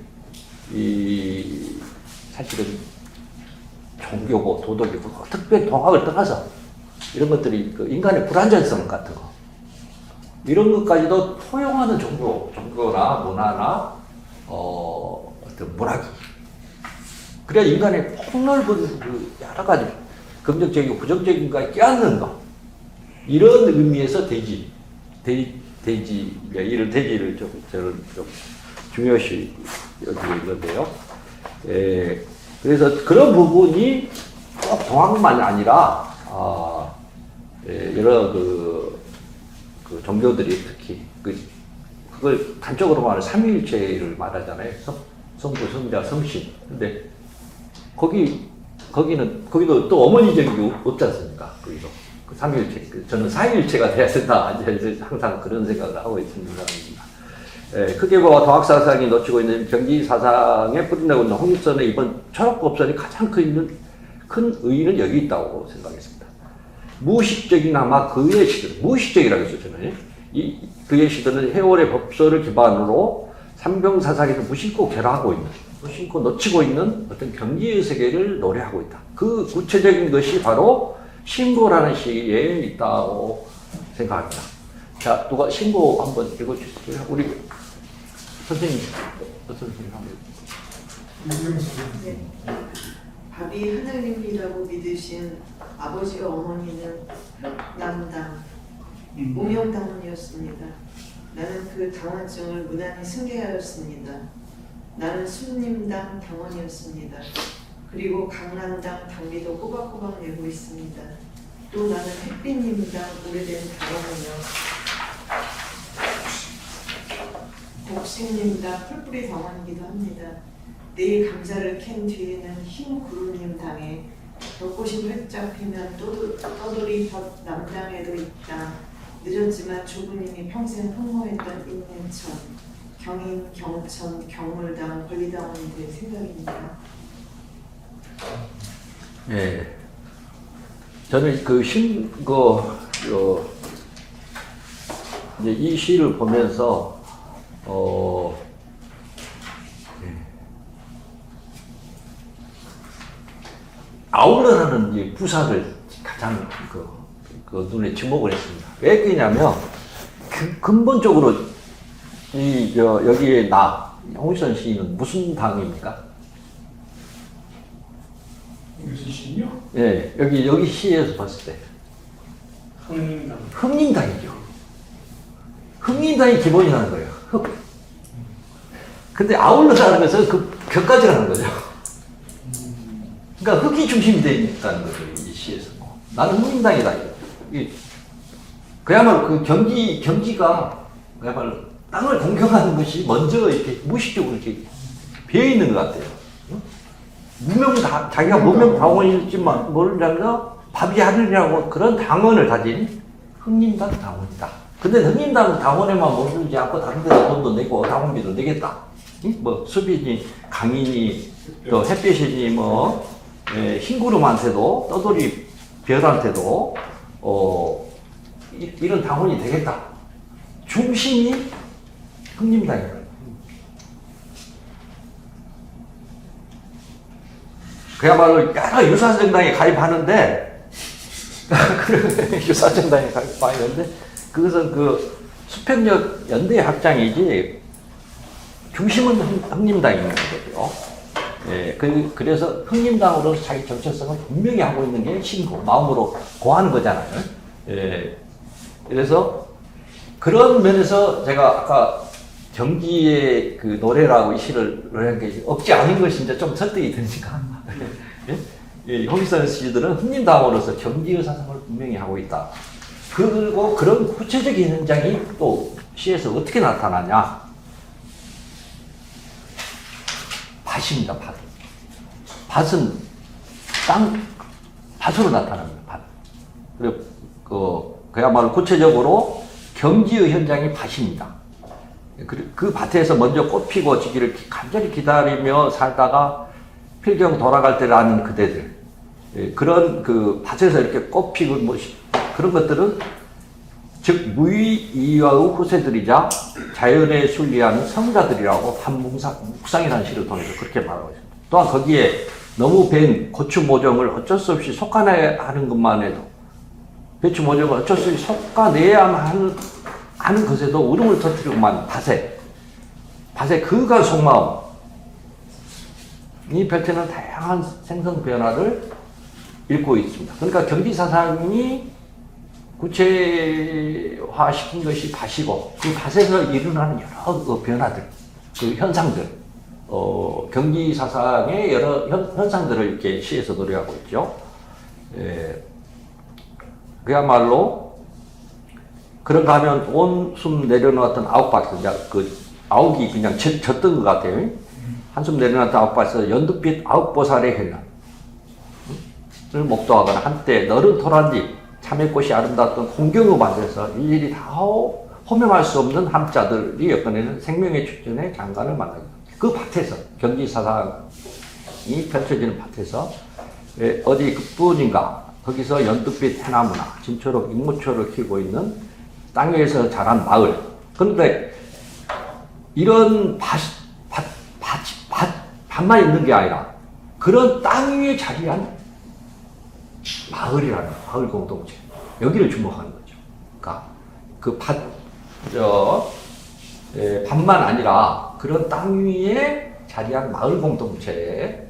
사실은 종교고 도덕이고 특별히 동학을 떠나서 이런 것들이 그 인간의 불안전성 같은 거 이런 것까지도 포용하는 종교나 문화나 어떤 문학이 그래야 인간의 폭넓은 그 여러 가지 긍정적이고 부정적인 거에 껴안는 거 이런 의미에서 이런 대지를 저는 좀 중요시 여기고 있는데요. 그래서 그런 부분이 꼭 동학만이 아니라 여러 그 종교들이 특히 그걸 단적으로 말하는 삼위일체를 말하잖아요. 성부, 성자, 성신. 근데 거기도 또 어머니적인 게 없지 않습니까? 거기도. 그 삼위일체. 저는 사위일체가 돼야 된다. 이제 항상 그런 생각을 하고 있습니다. 크게 보아 동학사상이 놓치고 있는 경지사상에 뿌리내고 있는 홍익선의 이번 철학법선이 가장 큰 의의는 여기 있다고 생각했습니다. 무의식적이나마 그의 시들, 무의식적이라고 했어요, 저는. 그의 시들은 해월의 법서를 기반으로 삼경사상에서 무심코 결하고 있는, 무심코 놓치고 있는 어떤 경지의 세계를 노래하고 있다. 그 구체적인 것이 바로 신고라는 시에 있다고 생각합니다. 자, 누가 신고 한번 읽어주실까요? 우리 선생님, 어떤 선생님 한번. 네. 밥이 하늘님이라고 믿으신 아버지와 어머니는 남당, 무명당원이었습니다. 나는 그 당원증을 무난히 승계하였습니다. 나는 순림당 당원이었습니다. 그리고 강남당 당비도 꼬박꼬박 내고 있습니다. 또 나는 햇빛님당 오래된 당원이며 복식님당 풀뿌리 당원이기도 합니다. 내일 감자를 캔 뒤에는 흰 구름님 당에 벚꽃이 활짝 피면 떠돌이 남당에도 있다. 늦었지만 조부님이 평생 흠모했던 인문천, 경인, 경천, 경물당, 권리당원이 될 생각입니다. 예. 저는 이제 이 시를 보면서, 아우러라는 이 부사를 가장 그 눈에 주목을 했습니다. 왜 그러냐면 근본적으로 여기에 홍익선 시인은 무슨 당입니까? 무슨 신이요? 예, 여기 시에서 봤을 때 흥민당. 흥림당이죠. 흥림당이 기본이라는 거예요. 근데 아울러라는 것은 그 격까지라는 거죠. 그러니까 흑이 중심이 되어 있다는 거죠, 이 시에서. 나는 흥림당이다. 그야말로 그 경지가 그야말로 땅을 공격하는 것이 먼저 이렇게 무의식적으로 이렇게 배어 있는 것 같아요. 자기가 무명당원일지 모르면서 밥이 하늘이라고 그런 당원을 가진 흥림당 당원이다. 근데 흥림당 당원에만 머물지 않고 다른 데다 돈도 내고 당원비도 내겠다. 뭐 수빈이, 강인이, 또 햇빛이니 흰구름한테도 떠돌이 별한테도 이런 당원이 되겠다. 중심이 흥림당이에요. 그야말로 여러 유사정당에 가입하는데 유사정당에 가입하는데 그것은 그 수평역 연대 확장이지 중심은 흥림당인 거죠. 예, 그래서 흥림당으로서 자기 정체성을 분명히 하고 있는 게 신고, 마음으로 고하는 거잖아요. 예, 그래서 그런 면에서 제가 아까 경기의 그 노래라고 이 시를 노래한 게 없지 않은 것이 이제 좀 설득이 되니까. 예, 홍익선 씨들은 흥림당으로서 경기의 사상을 분명히 하고 있다. 그리고 그런 구체적인 현장이 또 시에서 어떻게 나타나냐? 밭입니다, 밭. 밭은 밭으로 나타납니다, 밭. 그리고 그야말로 구체적으로 경지의 현장이 밭입니다. 그 밭에서 먼저 꽃 피고 지기를 간절히 기다리며 살다가 필경 돌아갈 때라는 그대들. 그런 그 밭에서 이렇게 꽃 피고 그런 것들은 즉 무의이와의 후세들이자 자연에 순리하는 성자들이라고 한묵상이라는 시를 통해서 그렇게 말하고 있습니다. 또한 거기에 너무 밴 고추 모종을 어쩔 수 없이 솎아내야 하는 것만 해도 배추 모종을 어쩔 수 없이 솎아내야만 하는 것에도 울음을 터뜨리고만 밭에 그간 속마음 이 펼치는 다양한 생성 변화를 읽고 있습니다. 그러니까 경지사상이 구체화시킨 것이 밭이고 그 밭에서 일어나는 여러 변화들, 그 현상들, 경지사상의 여러 현상들을 이렇게 시에서 노래하고 있죠. 그야말로 그런가 하면 온 숨 내려놓았던 아홉밭, 그 아홉이 그냥 젖던 것 같아요. 한숨 내려놨던 아홉밭에서 연두빛 아홉보살의 현란을 목도하거나 한때 너른 토란잎 참외꽃이 아름다웠던 홍경의 밭에서 일일이 다 호명할 수 없는 함자들이 엮어내는 생명의 출전의 장관을 만나게 됩니다. 그 밭에서 경지사상이 펼쳐지는 밭에서 어디 그뿐인가 거기서 연두빛 해나무나 진초록 잉무초를 키우고 있는 땅 위에서 자란 마을. 그런데 이런 밭만 있는 게 아니라 그런 땅 위에 자리한 마을 공동체. 여기를 주목하는 거죠. 그러니까 그 밭만 아니라 그런 땅 위에 자리한 마을 공동체가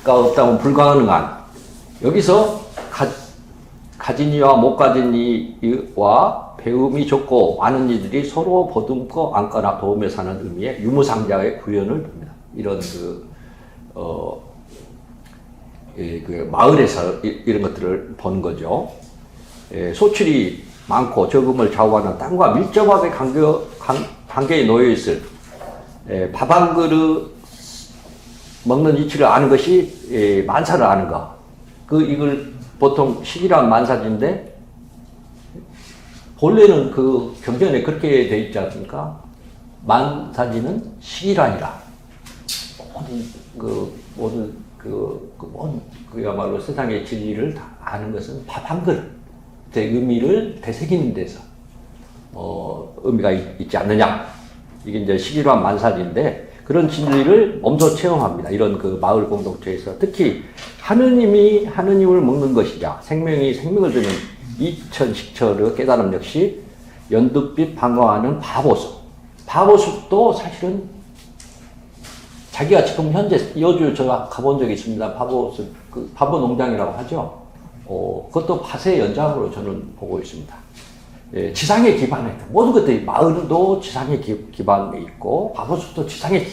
없다면 불가능한 여기서 가진 이와 못 가진 이와 배움이 적고 많은 이들이 서로 보듬고 안거나 도우며 사는 의미의 유무상자의 구현을 봅니다. 이런 그 마을에서 이런 것들을 본 거죠. 소출이 많고 적음을 좌우하는 땅과 밀접하게 관계에 놓여 있을 밥 한 그릇 먹는 이치를 아는 것이 만사를 아는 것. 이걸 보통 식이란 만사지인데 본래는 그 경전에 그렇게 돼 있지 않습니까? 만사지는 식이란이라. 그야말로 세상의 진리를 다 아는 것은 밥 한 그릇의 의미를 되새기는 데서 의미가 있지 않느냐. 이게 이제 식이란 만사지인데 그런 진리를 몸소 체험합니다. 이런 그 마을 공동체에서 특히 하느님이 하느님을 먹는 것이자 생명이 생명을 주는 이천식철의 깨달음 역시 연두빛 방어하는 바보숲. 바보숲도 사실은 자기가 지금 현재 여주 제가 가본 적이 있습니다. 바보숲, 그 바보 농장이라고 하죠. 그것도 밭의 연장으로 저는 보고 있습니다. 예, 지상에 기반해 있다. 모든 것들이 마을도 지상에 기반에 있고 바보숲도 지상에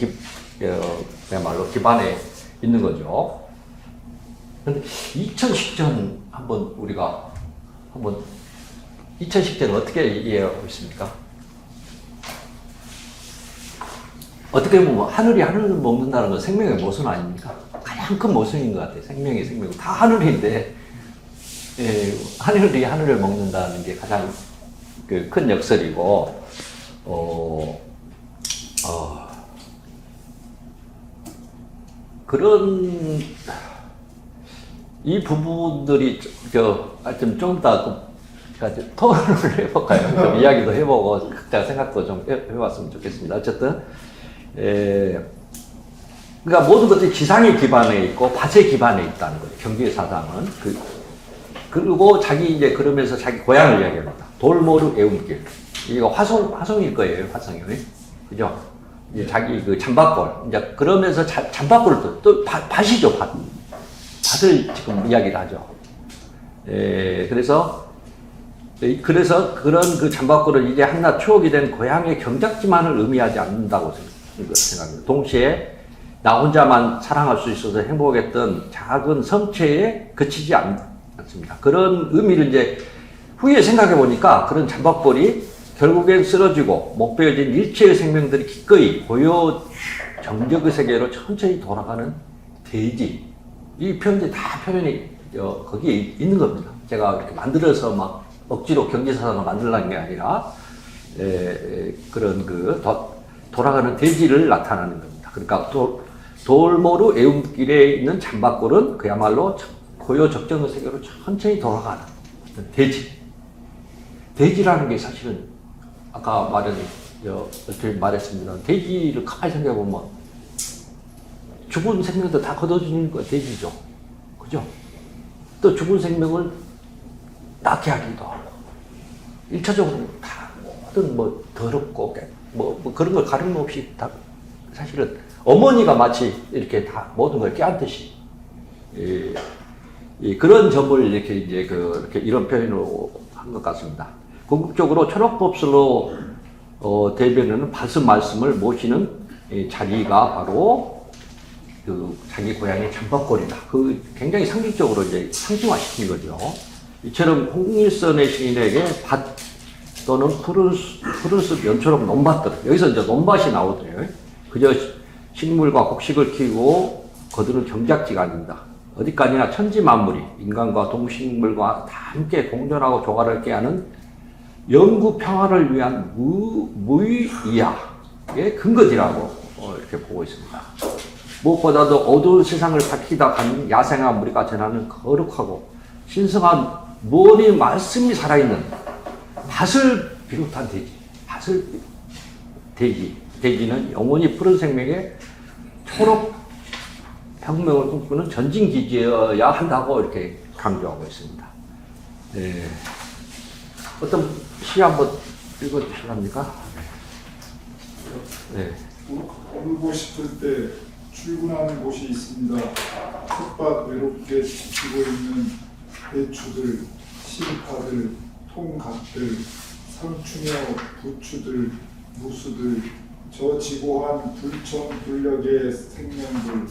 그야말로 기반에 있는 거죠. 그런데 이천식전 한번 우리가 한번 이천식전은 어떻게 이해하고 있습니까? 어떻게 보면 하늘이 하늘을 먹는다는 건 생명의 모순 아닙니까? 가장 큰 모순인 것 같아요. 생명이 다 하늘인데 예, 하늘이 하늘을 먹는다는 게 가장 큰 역설이고 그런 이 부분들이 좀 더 토론을 해볼까요? 좀 이야기도 해보고 각자 생각도 좀 해봤으면 좋겠습니다. 어쨌든 그러니까 모든 것들이 지상에 기반해 있고 밭에 기반해 있다는 거예요. 경제 사상은 그리고 자기 이제 그러면서 자기 고향을 이야기합니다. 돌모루 애움길. 이거 화성일 거예요. 화성이. 그죠? 이제 자기 그 잠바골. 이제 그러면서 잠바골도 또 밭이죠. 밭을 지금 이야기를 하죠. 그래서 그런 그 잠바골은 이제 한낱 추억이 된 고향의 경작지만을 의미하지 않는다고 생각합니다. 동시에 나 혼자만 사랑할 수 있어서 행복했던 작은 성체에 그치지 않습니다. 그런 의미를 이제 후에 생각해 보니까 그런 잠바골이 결국엔 쓰러지고 못 베어진 일체의 생명들이 기꺼이 고요 정적의 세계로 천천히 돌아가는 대지. 이 표현들이 다 표현이 거기에 있는 겁니다. 제가 이렇게 만들어서 막 억지로 경제사상을 만들라는 게 아니라 그런 돌아가는 대지를 나타나는 겁니다. 그러니까 돌모루 애움길에 있는 잠바골은 그야말로 고요 적정의 세계로 천천히 돌아가는 대지. 대지라는 게 사실은 아까 어떻게 말했습니다. 대지를 가만히 생각해 보면 죽은 생명도 다 걷어주는 거 대지죠. 그죠? 또 죽은 생명을 낳게 하기도 하고, 1차적으로 다 모든 더럽고, 그런 걸 가림 없이 다, 사실은 어머니가 마치 이렇게 다 모든 걸 깨안듯이, 그런 점을 이렇게 이렇게 이런 표현으로 한 것 같습니다. 궁극적으로 철학법설로 대변하는 말씀을 모시는 자리가 바로 자기 고향의 잠바골이다. 굉장히 상징적으로 이제 상징화시킨 거죠. 이처럼 홍일선의 시인에게 밭 또는 푸른 숲 연초록 논밭들. 여기서 이제 논밭이 나오더래요. 그저 식물과 곡식을 키우고 거두는 경작지가 아닙니다. 어디까지나 천지만물이 인간과 동식물과 다 함께 공존하고 조화를 깨하는 영구 평화를 위한 무의이야의 근거지라고 이렇게 보고 있습니다. 무엇보다도 어두운 세상을 밝히다 가는 야생한 무리가 전하는 거룩하고 신성한 무언이 말씀이 살아있는 밭을 비롯한 대지는 영원히 푸른 생명의 초록 혁명을 꿈꾸는 전진기지여야 한다고 이렇게 강조하고 있습니다. 네. 어떤 시 한번 읽어주시랍니까? 네. 울고 싶을 때 출근하는 곳이 있습니다. 텃밭 외롭게 지키고 있는 배추들, 실파들, 통갓들, 상추며 부추들, 무수들, 저 지고한 불천불력의 생명들,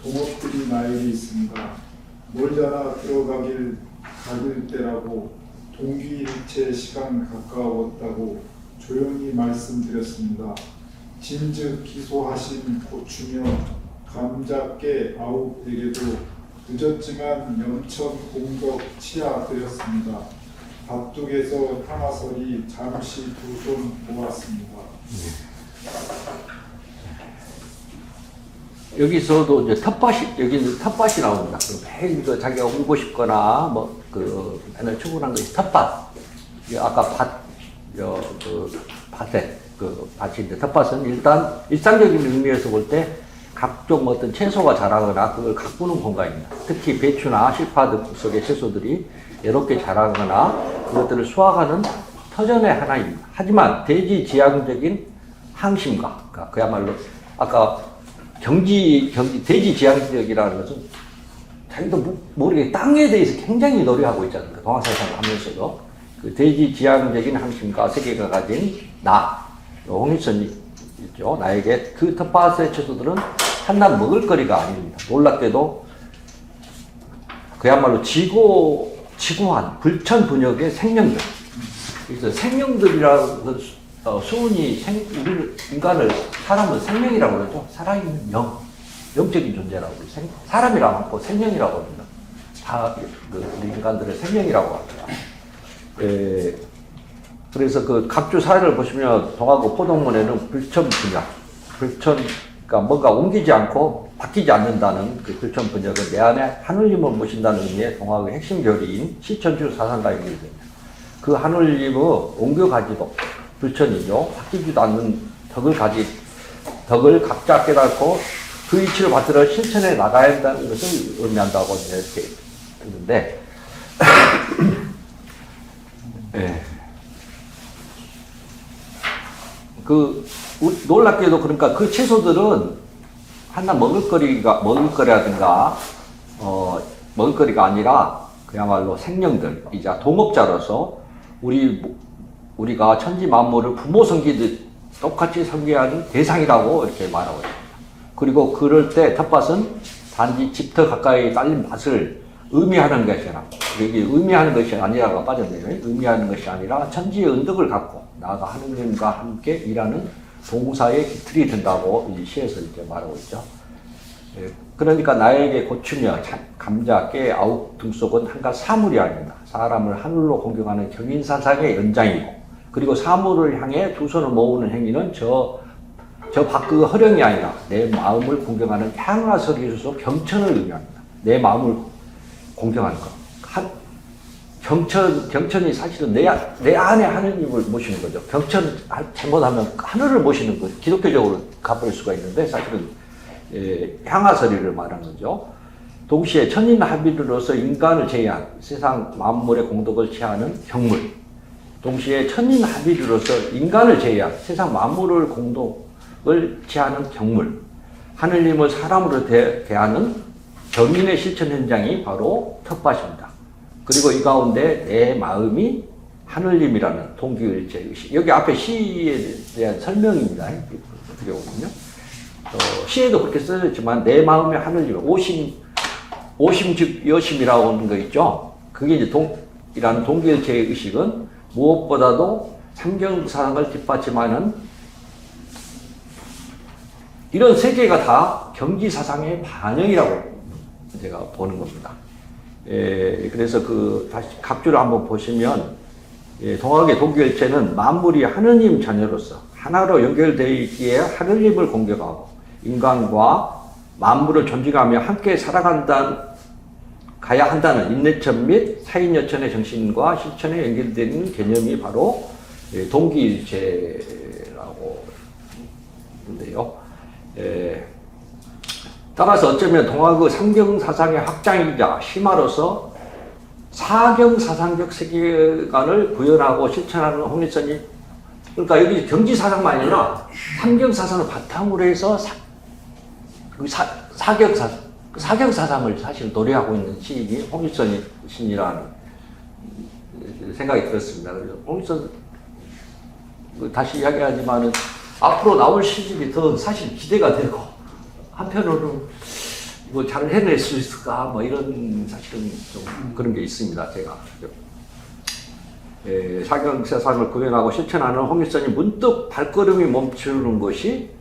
동업들이 나에게 있습니다. 멀잖아 들어가길 가길 때라고 동기일체 시간 가까웠다고 조용히 말씀드렸습니다. 진즉 기소하신 고추며 감작깨 아홉에게도 늦었지만 연천 공덕 치하드렸습니다. 밭둑에서 하나설이 잠시 두 손 모았습니다. 여기서도 이제 여기는 텃밭이 나옵니다. 매일 자기가 울고 싶거나 맨날 출근한 것이 텃밭. 아까 밭에 그 밭인데 텃밭은 일단 일상적인 의미에서 볼 때 각종 어떤 채소가 자라거나 그걸 가꾸는 공간입니다. 특히 배추나 실파 등 속의 채소들이 외롭게 자라거나 그것들을 수확하는 터전의 하나입니다. 하지만 대지지향적인 항심과 그러니까 그야말로 아까 대지지향적이라는 것은 자기도 모르게 땅에 대해서 굉장히 노력하고 있잖아요. 동학사상을 하면서도 그 대지지향적인 항심과 세계가 가진 홍일선이 있죠. 나에게 그 텃밭의 채소들은 한낱 먹을거리가 아닙니다. 놀랍게도 그야말로 지구한 불천분역의 생명들. 그래서 생명들이라는 수은이 우리 사람은 생명이라고 그러죠. 살아있는 영적인 존재라고 사람이라고 하고 생명이라고 합니다. 다 우리 인간들의 생명이라고 합니다. 그래서 그 각주 사회를 보시면 동화구 포동문에는 불천분역, 그러니까 뭔가 옮기지 않고 바뀌지 않는다는 그 불천분역은 내 안에 하늘님을 모신다는 의미의 동화구의 핵심 교리인 시천주 사상가의 교리입니다. 그 하늘님은 옮겨가지도 불천이죠. 바뀌지도 않는 덕을 각자 깨닫고 그 이치를 받들어 실천해 나가야 한다는 것을 의미한다고 이렇게 했는데, 네. 놀랍게도 그러니까 그 채소들은 한낱 먹을거리라든가, 먹을거리가 아니라 그야말로 생명들이자 동업자로서 우리가 천지 만물을 부모 섬기듯 똑같이 섬겨야 하는 대상이라고 이렇게 말하고 있습니다. 그리고 그럴 때 텃밭은 단지 집터 가까이 딸린 밭을 의미하는 것이 아니라, 여기 의미하는 것이 아니라가 빠졌네요. 의미하는 것이 아니라 천지의 은덕을 갖고 나아가 하느님과 함께 일하는 동사의 기틀이 된다고 이 시에서 이제 말하고 있죠. 그러니까 나에게 고추며 감자, 깨, 아욱 등 속은 한갓 사물이 아닙니다. 사람을 하늘로 공경하는 경인사상의 연장이고, 그리고 사물을 향해 두 손을 모으는 행위는 저 밖의 허령이 아니라 내 마음을 공경하는 향화설이로서 경천을 의미합니다. 내 마음을 공경하는 것. 경천이 사실은 내 안에 하느님을 모시는 거죠. 경천 잘못하면 하늘을 모시는 거, 기독교적으로 가버릴 수가 있는데 사실은 향화설이를 말하는 거죠. 동시에 천인합의로서 인간을 제외한 세상 만물의 공덕을 취하는 경물, 동시에 천인합의로서 인간을 제외한 세상 만물의 공덕을 취하는 경물, 하느님을 사람으로 대하는 경인의 실천 현장이 바로 텃밭입니다. 그리고 이 가운데 내 마음이 하느님이라는 동기일체 의식. 여기 앞에 시에 대한 설명입니다. 어떻게 보면요. 시에도 그렇게 써졌지만 내 마음의 하느님, 오심 즉 여심이라고 하는 거 있죠. 그게 이제 이라는 동기일체의 의식은 무엇보다도 삼경사상을 뒷받침하는 이런 세계가 다 경지사상의 반영이라고 제가 보는 겁니다. 그래서 다시 각주를 한번 보시면, 동학의 동기일체는 만물이 하느님 자녀로서 하나로 연결되어 있기에 하느님을 공경하고 인간과 만물을 존중하며 함께 가야 한다는 인내천 및 사인여천의 정신과 실천에 연결되는 개념이 바로 동기일체라고 하는데요. 따라서 어쩌면 동학의 삼경사상의 확장이자 심화로서 사경사상적 세계관을 구현하고 실천하는 홍일선이, 그러니까 여기 경지사상만 아니라 삼경사상을 바탕으로 해서 사경사상을 사실 노래하고 있는 시인이 홍일선 신이라는 생각이 들었습니다. 그래서 홍일선, 다시 이야기하지만은 앞으로 나올 시집이 더 사실 기대가 되고, 한편으로는 뭐 잘 해낼 수 있을까, 뭐 이런 사실은 좀 그런 게 있습니다, 제가. 사경사상을 구현하고 실천하는 홍일선이 문득 발걸음이 멈추는 것이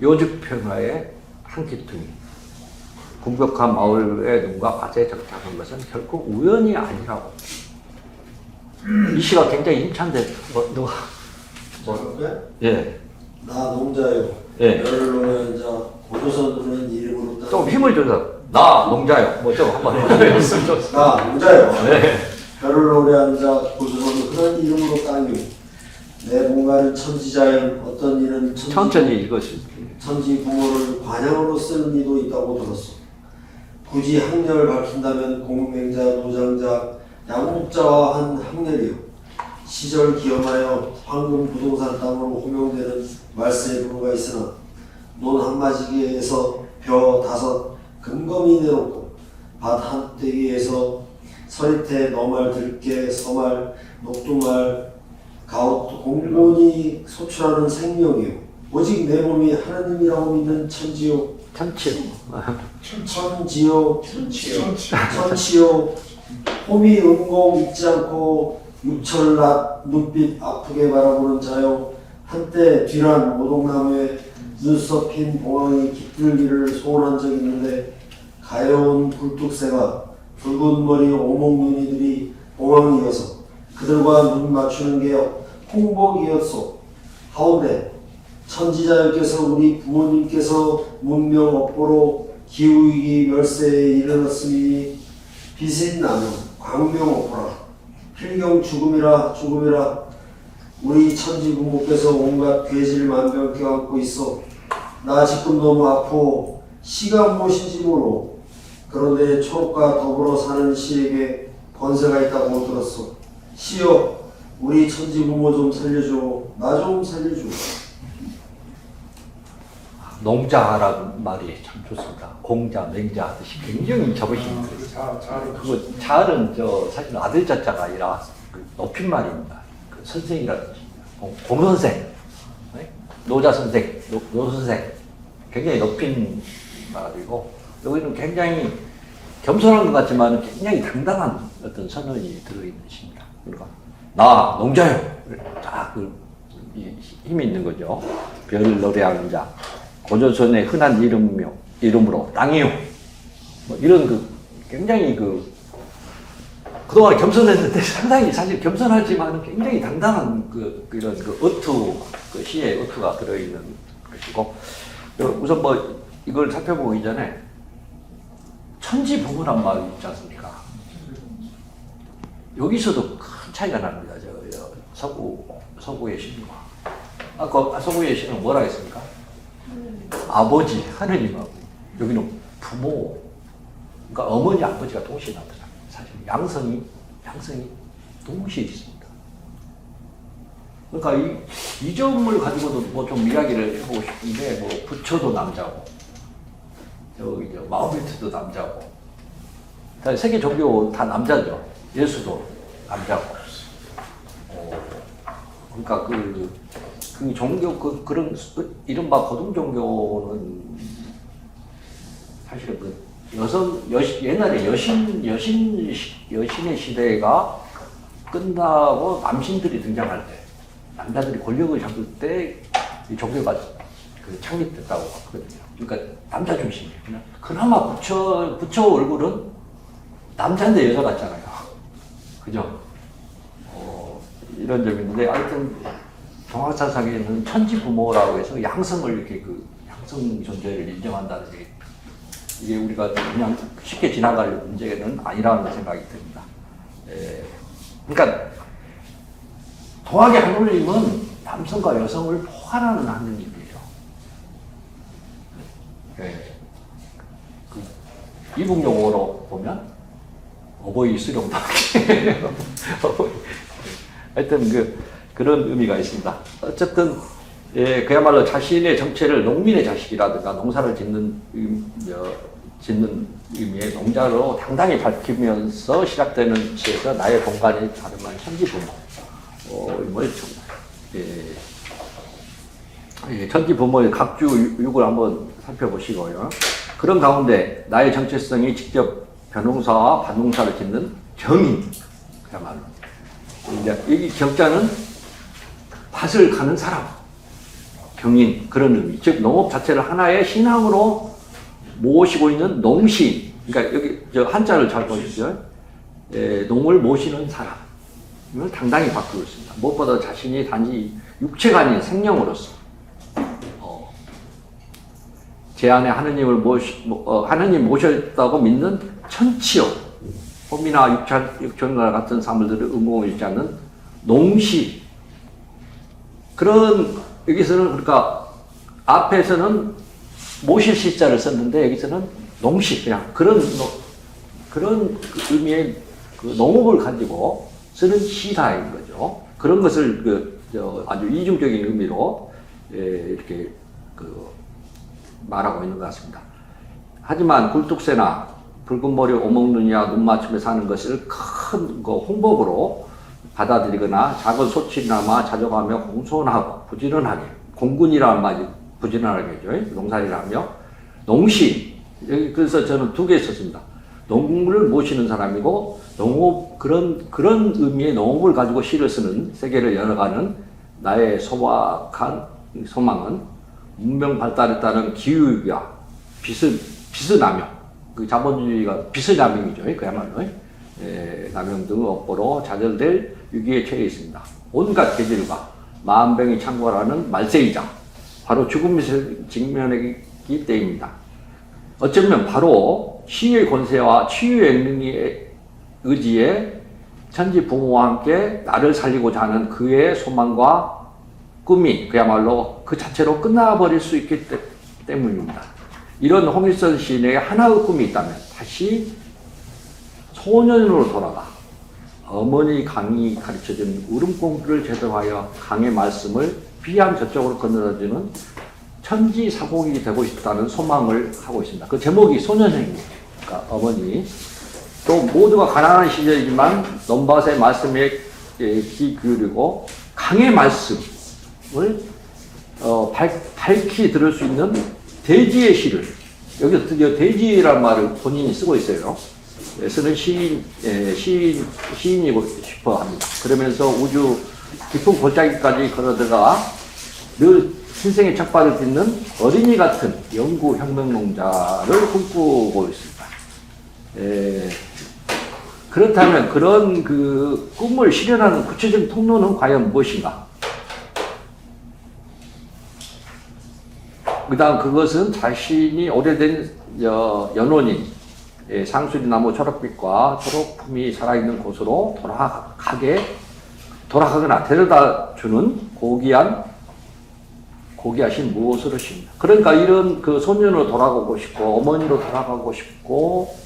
요직평화의 한 기둥이, 궁벽한 마을의 눈과 밭에 적합한 것은 결코 우연이 아니라고. 이 시가 굉장히 힘찬데, 누가? 예. 나 농자요. 예. 열을 놓으면 자 고조선으로는 이름으로 따. 좀 힘을 줘서, 나 농자요. 뭐 좀 한번 했으면 좋겠습니다. 나 농자요. 네. 별을 노래한 자 고조선으로는 이름으로 따니 내 본가는 천지자연 어떤 이는 천천히 읽으시. 천지 부모를 관양으로 쓰는 이도 있다고 들었소. 굳이 학렬을 밝힌다면 공맹자, 노장자, 양목자와 한 학렬이요. 시절 기염하여 황금 부동산 땅으로 호명되는 말세의 부부가 있으나 논 한마지기에서 벼 5 금검이 내놓고 밭 한대기에서 서리태, 너말, 들깨, 서말, 녹두말, 가옷, 공곤이 소출하는 생명이요. 오직 내 몸이 하나님이라고 믿는 천지요. 천치요. 천지요. 천치요. 홈이 은공 잊지 않고 육철낮 눈빛 아프게 바라보는 자요. 한때 뒤란 오동나무에 눈썹 핀 봉황이 깃들기를 소원한 적이 있는데 가여운 굴뚝새가 붉은 머리 오목눈이들이 봉황이어서 그들과 눈 맞추는 게 홍복이었소. 하온데 천지자였께서 우리 부모님께서 문명 업보로 기후위기 멸세에 이르렀으니 빛인 나는 광명 업보라 필경 죽음이라 우리 천지 부모께서 온갖 괴질 만병 껴안고 있어. 나 지금 너무 아프오. 시가 무엇인지 모르오. 그런데 초록과 더불어 사는 시에게 권세가 있다고 들었어. 시여 우리 천지 부모 좀 살려줘. 나 좀 살려줘. 농자라는 말이 참 좋습니다. 공자, 맹자 하듯이 굉장히 적으신 거예요. 그거 자는 사실 아들 자자가 아니라 그 높임말입니다. 그 선생이라는 뜻입니다. 공선생, 노자 선생, 노 선생, 굉장히 높인 말이고 여기는 굉장히 겸손한 것 같지만 굉장히 당당한 어떤 선언이 들어있는 시입니다. 그러니까 나 농자요. 딱 힘이 있는 거죠. 별 노래하는 자. 고조선의 흔한 이름으로 땅이요. 뭐 이런 굉장히 그동안 겸손했는데 상당히 사실 겸손하지만 굉장히 당당한 이런 어투, 시의 어투가 들어있는 것이고, 우선 뭐 이걸 살펴보기 전에 천지 부모란 말이 있지 않습니까? 여기서도 큰 차이가 납니다. 서구의 신과. 아까 서구의 신은 뭐라 했습니까? 아버지, 하느님하고, 여기는 부모, 그러니까 어머니, 아버지가 동시에 나타납니다. 사실 양성이 동시에 있습니다. 그러니까 이 점을 가지고도 뭐 좀 이야기를 해보고 싶은데, 뭐 부처도 남자고, 마호메트도 남자고, 세계 종교 다 남자죠. 예수도 남자고. 그러니까 그 종교, 그런 이른바 거동 종교는 사실은 옛날에 여신의 시대가 끝나고 남신들이 등장할 때, 남자들이 권력을 잡을 때 이 종교가 창립됐다고 하거든요. 그러니까 남자 중심이에요. 그나마 부처 얼굴은 남자인데 여자 같잖아요. 그죠? 이런 점이 있는데, 하여튼 동학사상에는 천지 부모라고 해서 양성을 이렇게 양성 존재를 인정한다는 게 이게 우리가 그냥 쉽게 지나갈 문제는 아니라는 생각이 듭니다. 그러니까 동학의 하느님은 남성과 여성을 포괄하는 하느님이에요. 이북 용어로 보면 어버이 수령답게 하여튼 그런 의미가 있습니다. 어쨌든 그야말로 자신의 정체를 농민의 자식이라든가 농사를 짓는 의미의 농자로 당당히 밝히면서 시작되는 시에서 나의 본관이 다름한 천지부모. 천지부모의 각주 육을 한번 살펴보시고요. 그런 가운데 나의 정체성이 직접 변홍사와 반홍사를 짓는 경인, 그야말로. 이제 이 경자는 밭을 가는 사람, 경인, 그런 의미. 즉, 농업 자체를 하나의 신앙으로 모시고 있는 농시. 그러니까 여기 한자를 잘 보십시오. 농을 모시는 사람. 이걸 당당히 바꾸고 있습니다. 무엇보다 자신이 단지 육체가 아닌 생명으로서 제 안에 하느님을 하느님 모셨다고 믿는 천치요. 홈이나 육천과 같은 사물들을 응용하지 않는 농시. 그런 여기서는 그러니까 앞에서는 모실 시자를 썼는데 여기서는 농시 그냥 그런 의미의 그 농업을 가지고 쓰는 시가인 거죠. 그런 것을 아주 이중적인 의미로 이렇게 말하고 있는 것 같습니다. 하지만 굴뚝새나 붉은 머리 오목눈이와 눈 맞춤에 사는 것을 큰 홍복으로 받아들이거나 작은 소치나마 자족하며 공손하고 부지런하게 공군이라는 말이 부지런하게 하죠. 농사일을 하며 농시 그래서 저는 두 개 썼습니다. 농을 모시는 사람이고 농업 그런 의미의 농업을 가지고 시를 쓰는 세계를 열어가는 나의 소박한 소망은 문명 발달에 따른 기후위기와 빚의 남용 그 자본주의가 빚의 남용이죠. 그야말로 남용 등의 업보로 좌절될 위기에 처해 있습니다. 온갖 계절과 만병이 창궐하는 말세이자 바로 죽음에 직면하기 때문입니다. 어쩌면 바로 시의 권세와 치유의 능력의 의지에 천지 부모와 함께 나를 살리고자 하는 그의 소망과 꿈이 그야말로 그 자체로 끝나버릴 수 있기 때문입니다. 이런 홍일선 시인에게 하나의 꿈이 있다면 다시 소년으로 돌아가 어머니 강이 가르쳐준 울음공부를 제대로하여 강의 말씀을 비안 저쪽으로 건너다주는 천지사공이 되고 싶다는 소망을 하고 있습니다. 그 제목이 소년행이에요. 그러니까 어머니 또 모두가 가난한 시절이지만 논밭의 말씀에 귀 기울이고 강의 말씀을 밝히 들을 수 있는 대지의 시를 여기서 드디어 대지라는 말을 본인이 쓰고 있어요. 쓰는 시인이고 싶어 합니다. 그러면서 우주 깊은 골짜기까지 걸어들어가 늘 신생의 첫발을 딛는 어린이 같은 연구혁명농자를 꿈꾸고 있습니다. 그렇다면 그런 그 꿈을 실현하는 구체적인 통로는 과연 무엇인가? 그 다음 그것은 자신이 오래된 연원인 상수리나무 초록빛과 초록품이 살아있는 곳으로 돌아가거나 데려다주는 고귀하신 무엇으로 십니다. 그러니까 이런 그 소년으로 돌아가고 싶고 어머니로 돌아가고 싶고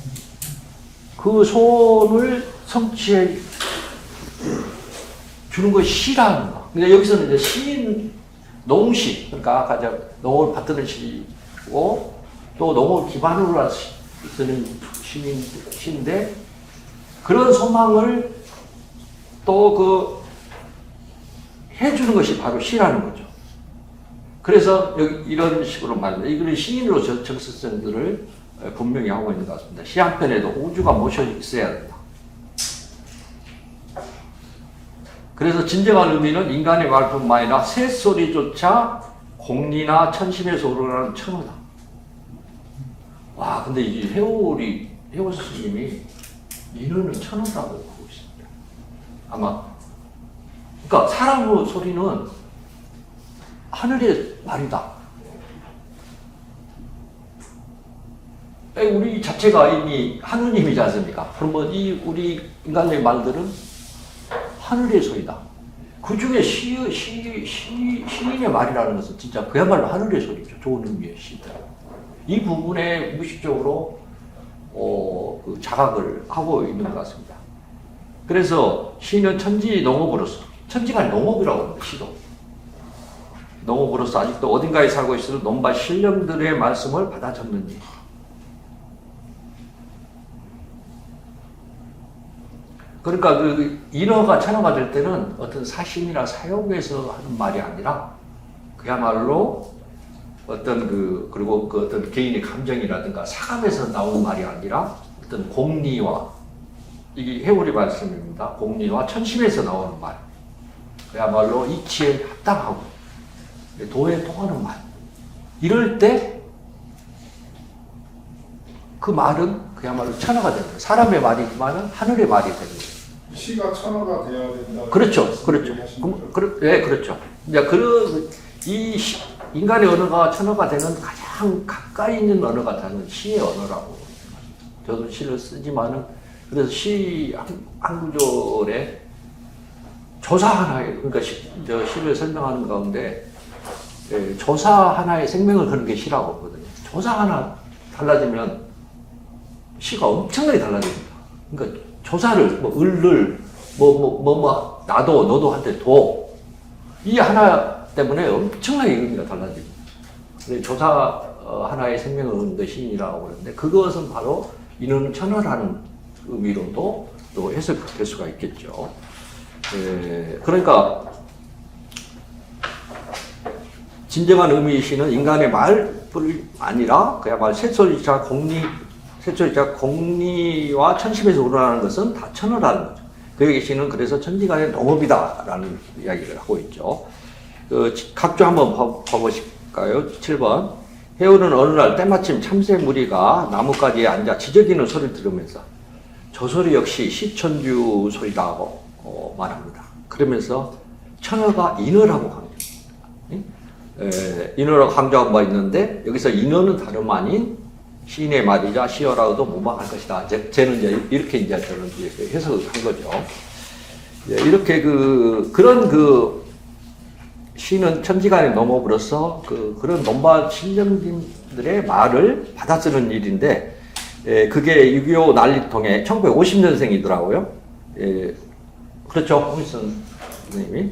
그 소원을 성취해 주는 것이 시라는 거. 그러니까 여기서는 이제 시인 농시, 그러니까 아까 농업을 받드는 시고 또 농업을 기반으로 쓰는 시인데 그런 소망을 또 해주는 것이 바로 시라는 거죠. 그래서 여기 이런 식으로 말합니다. 이거는 시인으로 정체성들을 분명히 하고 있는 것 같습니다. 시 한 편에도 우주가 모셔 있어야 된다. 그래서 진정한 의미는 인간의 말뿐만 아니라 새소리조차 공리나 천심에서 우러나는 천어다. 와, 근데 이 해오 스님이 인어는 천어라고 보고 있습니다. 아마, 그러니까 사람의 소리는 하늘의 말이다. 우리 자체가 이미 하느님이지 않습니까? 그러면 우리 인간의 말들은 하늘의 소리다. 그 중에 시인의 말이라는 것은 진짜 그야말로 하늘의 소리죠. 좋은 의미의 시다. 이 부분에 무의식적으로 그 자각을 하고 있는 것 같습니다. 그래서 시는 천지 농업으로서, 천지가 농업이라고 합니다. 시도. 농업으로서 아직도 어딘가에 살고 있을 논밭 신령들의 말씀을 받아 적는지. 그러니까 그 인어가 천어가 될 때는 어떤 사심이나 사욕에서 하는 말이 아니라 그야말로 그리고 그 어떤 개인의 감정이라든가 사감에서 나오는 말이 아니라 어떤 공리와 이게 해오리 말씀입니다. 공리와 천심에서 나오는 말. 그야말로 이치에 합당하고 도에 통하는 말. 이럴 때 그 말은 그야말로 천어가 되는 거예요. 사람의 말이 그 말은 하늘의 말이 되는 거예요. 시가 천어가 되어야 된다. 그렇죠. 그렇죠. 이 인간의 언어가 천어가 되는 가장 가까이 있는 언어가 되는 시의 언어라고. 저도 시를 쓰지만은 그래서 시 한 구절에 조사 하나에, 그러니까 시를 설명하는 가운데 조사 하나에 생명을 거는 게 시라고 하거든요. 조사 하나 달라지면 시가 엄청나게 달라집니다. 그러니까 조사를 뭐 을을 나도 너도 한테 도 이 하나 때문에 엄청나게 의미가 달라집니다. 조사 하나의 생명을 얻는 시인이라고 그러는데 그것은 바로 인은 천하라는 의미로도 또 해석될 수가 있겠죠. 그러니까 진정한 의미의 시는 인간의 말뿐 아니라 그야말로 새소리자 공리와 천심에서 우러나는 것은 다 천하라는 거죠. 그에게 시는 그래서 천지간의 농업이다라는 이야기를 하고 있죠. 각주 한번 봐보실까요? 7번. 해오는 어느 날 때마침 참새 무리가 나뭇가지에 앉아 지저귀는 소리를 들으면서 저 소리 역시 시천주 소리다고 말합니다. 그러면서 천어가 인어라고 강조합니다. 인어라고 강조한 바 있는데 여기서 인어는 다름 아닌 시인의 말이자 시어라고도 무방할 것이다. 쟤는 이제 이렇게 이제 저는 해석을 한 거죠. 이렇게 그런 시는 천지간의 농업으로서 그런 논밭 신령님들의 말을 받아쓰는 일인데, 그게 6.25 난리통에 1950년생이더라고요. 그렇죠. 홍일선 선생님이.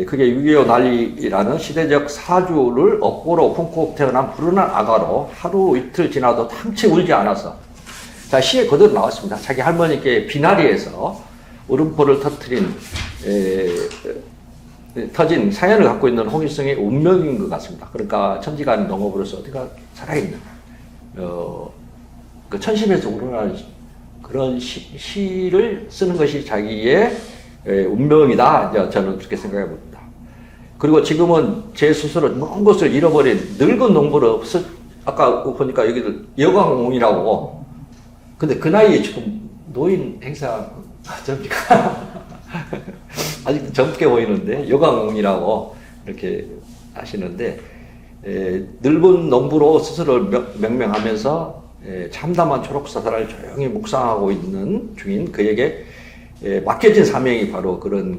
그게 6.25 난리라는 시대적 사주를 업보로 품고 태어난 불운한 아가로 하루 이틀 지나도 탕채 울지 않아서, 자, 시에 그대로 나왔습니다. 자기 할머니께 비나리에서 울음포를 터진 사연을 갖고 있는 홍일성의 운명인 것 같습니다. 그러니까 천지간 농업으로서 어디가 살아있는, 그 천심에서 우러나는 그런 시를 쓰는 것이 자기의 운명이다. 이제 저는 그렇게 생각해 봅니다. 그리고 지금은 제 스스로 먼 곳을 잃어버린 늙은 농부를 아까 보니까 여기들 여광옹이라고. 근데 그 나이에 지금 노인 행사 접니까? 아직도 젊게 보이는데 여광옹이라고 이렇게 하시는데, 늙은 농부로 스스로를 명명하면서 참담한 초록사사를 조용히 묵상하고 있는 중인 그에게 맡겨진 사명이 바로 그런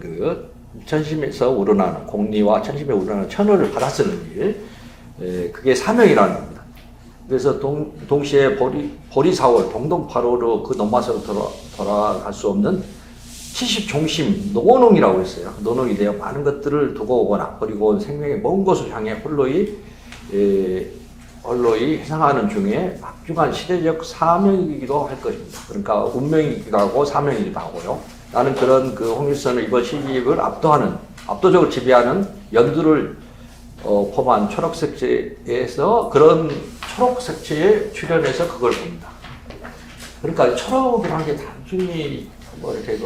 천심에서 우러나는 공리와 천심에 우러나는 천어를 받아쓰는 일, 그게 사명이라는 겁니다. 그래서 동시에 보리사월 동동파로로 그 논밭으로 돌아갈 수 없는 70종심 노농이라고 했어요. 노농이 되어 많은 것들을 두고 오거나 버리고 온 생명의 먼 곳을 향해 홀로이 해상하는 중에 막중한 시대적 사명이기도 할 것입니다. 그러니까 운명이기도 하고 사명이기도 하고요. 나는 그런 홍일선의 이번 시집을 압도적으로 지배하는 연두를 포함한 초록색채에서 그런 초록색채에 출연해서 그걸 봅니다. 그러니까 초록이라는 게 단순히 이렇게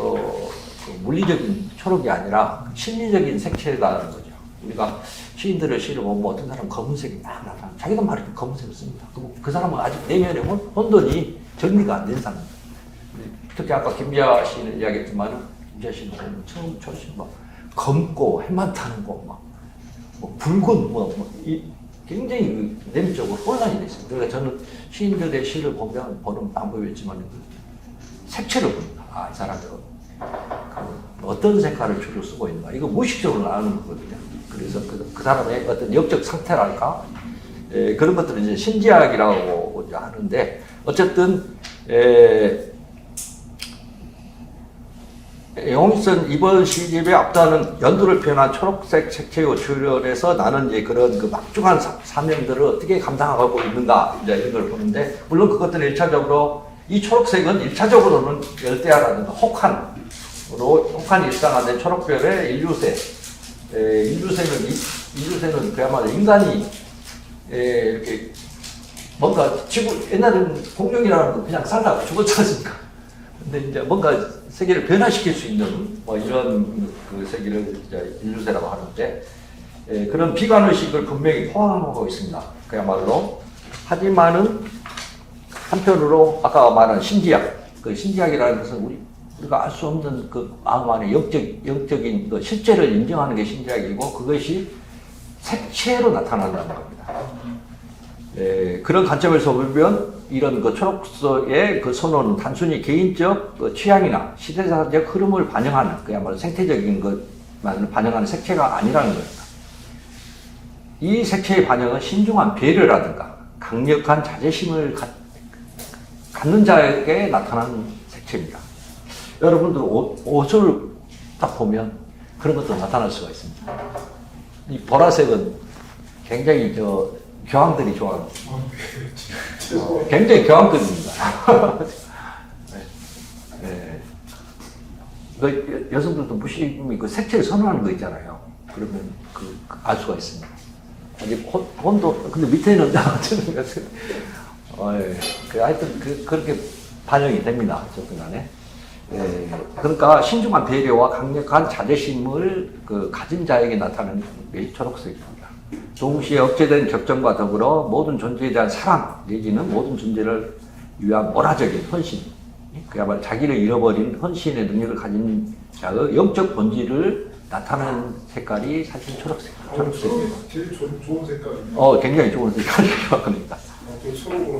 물리적인 초록이 아니라 심리적인 색채라는 거죠. 우리가 시인들의 시를 보면 어떤 사람은 검은색이 막 나타나. 자기도 말이렇게 검은색을 씁니다. 그 사람은 아직 내면의 혼돈이 정리가 안 된 사람입니다. 특히 아까 김비아 시인을 이야기했지만, 김비아 시는 처음 초시 검고 해만 타는 거, 붉은 굉장히 내면적으로 혼란이 됐습니다. 그러니까 저는 시인들의 시를 보는 방법이었지만 색채를 봅니다. 이 사람들은 어떤 색깔을 주로 쓰고 있는가, 이거 무의식적으로 나오는 거거든요. 그래서 그 사람의 어떤 영적 상태랄까, 그런 것들을 이제 신지학이라고 하는데, 어쨌든 홍일선 이번 시집에 압도하는 연두를 표현한 초록색 색채로 출연해서 나는 이제 그런 막중한 사명들을 어떻게 감당하고 있는가, 이제 이런 걸 보는데, 물론 그것들은 1차적으로 이 초록색은 1차적으로는 열대야라든가 혹한이 일상화된 초록별의 인류새는 그야말로 인간이 이렇게 뭔가 옛날에는 공룡이라는 건 그냥 살다가 죽었지 않습니까? 근데 이제 뭔가 세계를 변화시킬 수 있는 이런 세계를 이제 인류새라고 하는데, 그런 비관의식을 분명히 포함하고 있습니다. 그야말로. 하지만은 한편으로 아까 말한 신지학, 신지학이라는 것은 우리가 알 수 없는 마음 안에 영적인 실제를 인정하는 게 신지학이고, 그것이 색채로 나타난다는 겁니다. 그런 관점에서 보면 이런 그 초록서의 그 선언은 단순히 개인적 그 취향이나 시대사적 흐름을 반영하는 그야말로 생태적인 것만을 반영하는 색채가 아니라는 겁니다. 이 색채의 반영은 신중한 배려라든가 강력한 자제심을 갖는 자에게 나타나는 색채입니다. 여러분들 옷을 딱 보면 그런 것도 나타날 수가 있습니다. 이 보라색은 굉장히 교황들이 좋아합니다. 굉장히 교황급입니다. 네. 그 여성들도 무심히 그 색채를 선호하는 거 있잖아요. 그러면 알 수가 있습니다. 아직 혼도 근데 밑에는 어쩌는 것은 하여튼 그렇게 반영이 됩니다. 어쨌든 간에. 그러니까 신중한 배려와 강력한 자제심을 가진 자에게 나타나는 게 초록색입니다. 동시에 억제된 격정과 더불어 모든 존재에 대한 사랑 내지는 모든 존재를 위한 모라적인 헌신, 그야말로 자기를 잃어버린 헌신의 능력을 가진 자의 영적 본질을 나타내는 색깔이 사실 초록색입니다. 제일 좋은 색깔이네요. 굉장히 좋은 색깔입니다. 초록으로.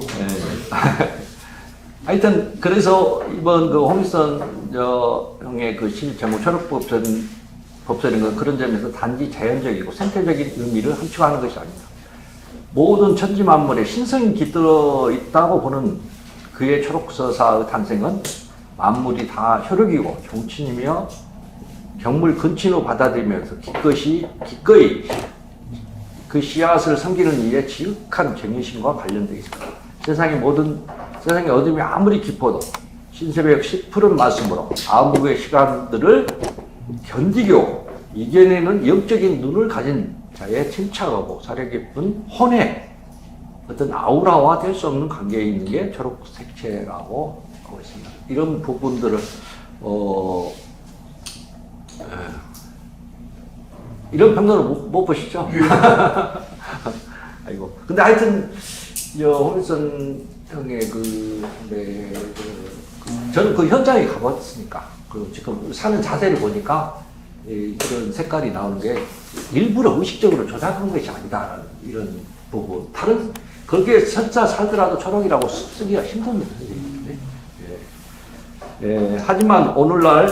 하여튼 그래서 이번 그 홍일선 형의 그 제목 초록법설인 건 그런 점에서 단지 자연적이고 생태적인 의미를 함축하는 것이 아닙니다. 모든 천지만물에 신성이 깃들어 있다고 보는 그의 초록서사의 탄생은 만물이 다 혈육이고 종친이며 경물 근친으로 받아들이면서 기꺼이 그 씨앗을 섬기는 이의 지극한 경외심과 관련되어 있습니다. 세상의 어둠이 아무리 깊어도 신새벽 푸른 말씀으로 암흑의 시간들을 견디고 이겨내는 영적인 눈을 가진 자의 침착하고 사려 깊은 혼의 어떤 아우라와 될 수 없는 관계에 있는 게 초록 색채라고 하고 있습니다. 이런 부분들을 이런 평론을 못 보시죠? 아이고. 근데 하여튼 홍일선 형의 저는 그 현장에 가봤으니까 그리고 지금 사는 자세를 보니까 그런 색깔이 나오는 게 일부러 의식적으로 조작한 것이 아니다 이런 부분. 다른 그렇게 설사 살더라도 초록이라고 쓰기가 힘듭니다. 하지만 오늘날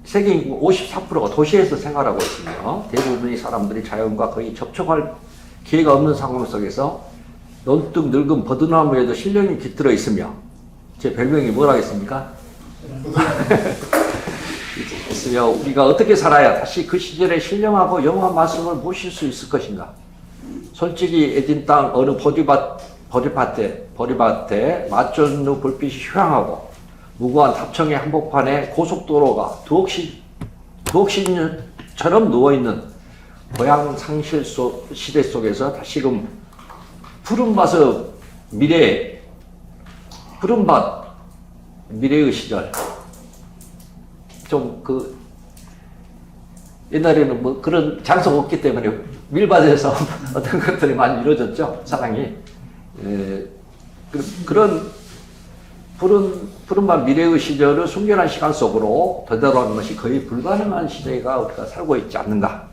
세계 인구 54%가 도시에서 생활하고 있으며 대부분의 사람들이 자연과 거의 접촉할 기회가 없는 상황 속에서 논둑 늙은 버드나무에도 신령이 깃들어 있으며 제 별명이 뭐라겠습니까? 있으며 우리가 어떻게 살아야 다시 그 시절의 신령하고 영원한 말씀을 모실 수 있을 것인가? 솔직히 에딘 땅 어느 보리밭에 맞전루 불빛이 휘황하고 무고한 답청의 한복판에 고속도로가 두옥신처럼 누워있는 고향 상실 시대 속에서 다시금 푸른밭의 미래의 시절 좀 옛날에는 뭐 그런 장소가 없기 때문에 밀밭에서 어떤 것들이 많이 이루어졌죠. 사랑이. 그런 푸른밭 미래의 시절을 숙련한 시간 속으로 되돌아가는 것이 거의 불가능한 시대가 우리가 살고 있지 않는가.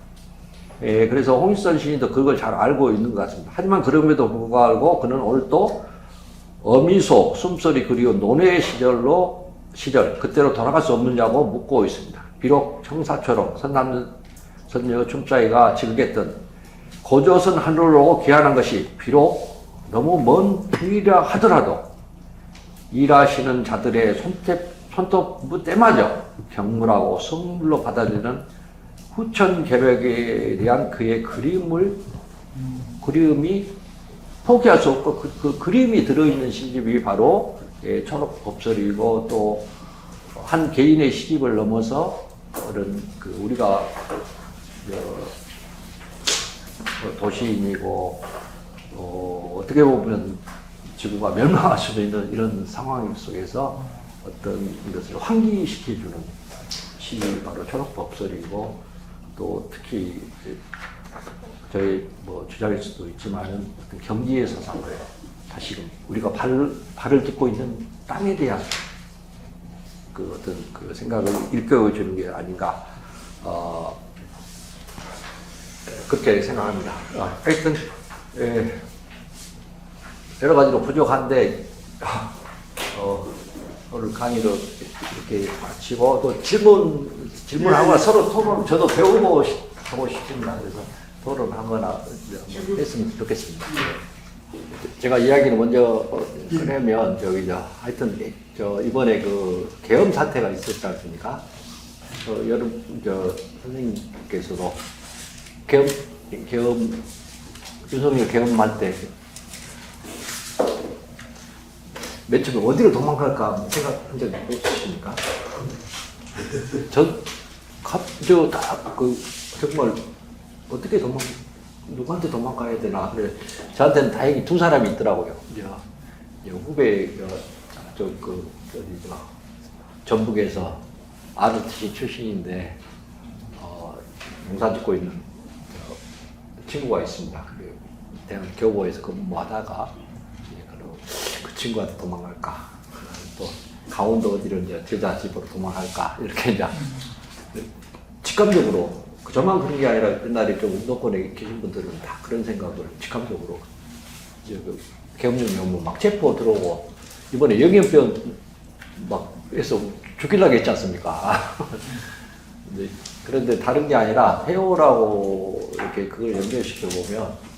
그래서 홍일선 시인도 그걸 잘 알고 있는 것 같습니다. 하지만 그럼에도 불구하고 그는 오늘 또 어미소, 숨소리 그리운 논외의 시절, 그때로 돌아갈 수 없느냐고 묻고 있습니다. 비록 청사처럼 선여 춤자이가 즐겼던 고조선 하늘로 귀환한 것이 비록 너무 먼 길이라 하더라도 일하시는 자들의 손톱 때마저 경물하고 선물로 받아들이는 후천 계획에 대한 그의 그리움이 포기할 수 없고 그 그림이 들어있는 시집이 바로 초록법설이고 또 한 개인의 시집을 넘어서 그런 우리가 도시인이고 어떻게 보면 지구가 멸망할 수도 있는 이런 상황 속에서 어떤 것을 환기시켜주는 시집이 바로 초록법설이고 또 특히 저희 주장일 수도 있지만 어떤 경지의 사상을 다시금 우리가 발을 딛고 있는 땅에 대한 어떤 생각을 일깨워주는 게 아닌가 그렇게 생각합니다. 하여튼 여러 가지로 부족한데 오늘 강의도 이렇게 마치고 또 질문하거나 서로 토론 저도 배우고 하고 싶습니다. 그래서 토론하거나 했으면 좋겠습니다. 제가 이야기를 먼저 하려면 하여튼 이번에 그 계엄 사태가 있었지 않습니까? 선생님께서도 윤석열 계엄할 때 맨 처음에 어디로 도망갈까 생각한 적이 없으십니까? 정말 어떻게 누구한테 도망가야 되나. 그래 저한테는 다행히 두 사람이 있더라고요. 후배 전북에서 ROTC 출신인데 농사 짓고 있는 친구가 있습니다. 대학 교보에서 근무하다가 그 친구한테 도망갈까, 또 강원도 어디로 이제 제자 집으로 도망갈까, 이렇게 이제 직감적으로, 저만 그런 게 아니라 옛날에 좀 운동권에 계신 분들은 다 그런 생각을 직감적으로 이제 계엄령이 오면 막 체포 들어오고 이번에 영연병 막 해서 죽이려고 했지 않습니까? 그런데 다른 게 아니라 해오라고 이렇게 그걸 연결시켜 보면,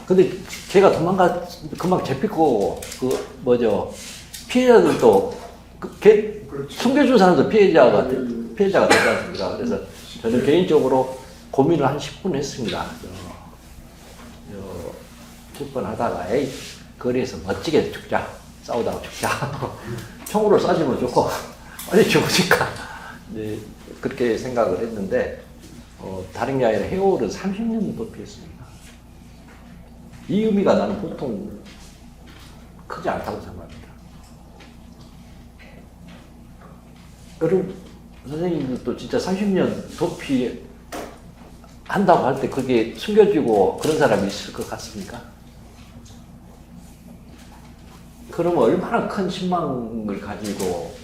근데 제가 금방 잡히고 피해자들도 숨겨준 사람도 피해자가 되지 않습니까? 그래서 저는 개인적으로 고민을 한 10분 했습니다. 10분 하다가 거리에서 멋지게 죽자, 싸우다가 죽자. 총으로 쏴주면 좋고 빨리 죽으니까 그렇게 생각을 했는데 다른 게 아니라 해오를 30년 도피했습니다. 이 의미가 나는 보통 크지 않다고 생각합니다. 여러분, 선생님들도 진짜 30년 도피 한다고 할 때 그게 숨겨지고 그런 사람이 있을 것 같습니까? 그러면 얼마나 큰 신망을 가지고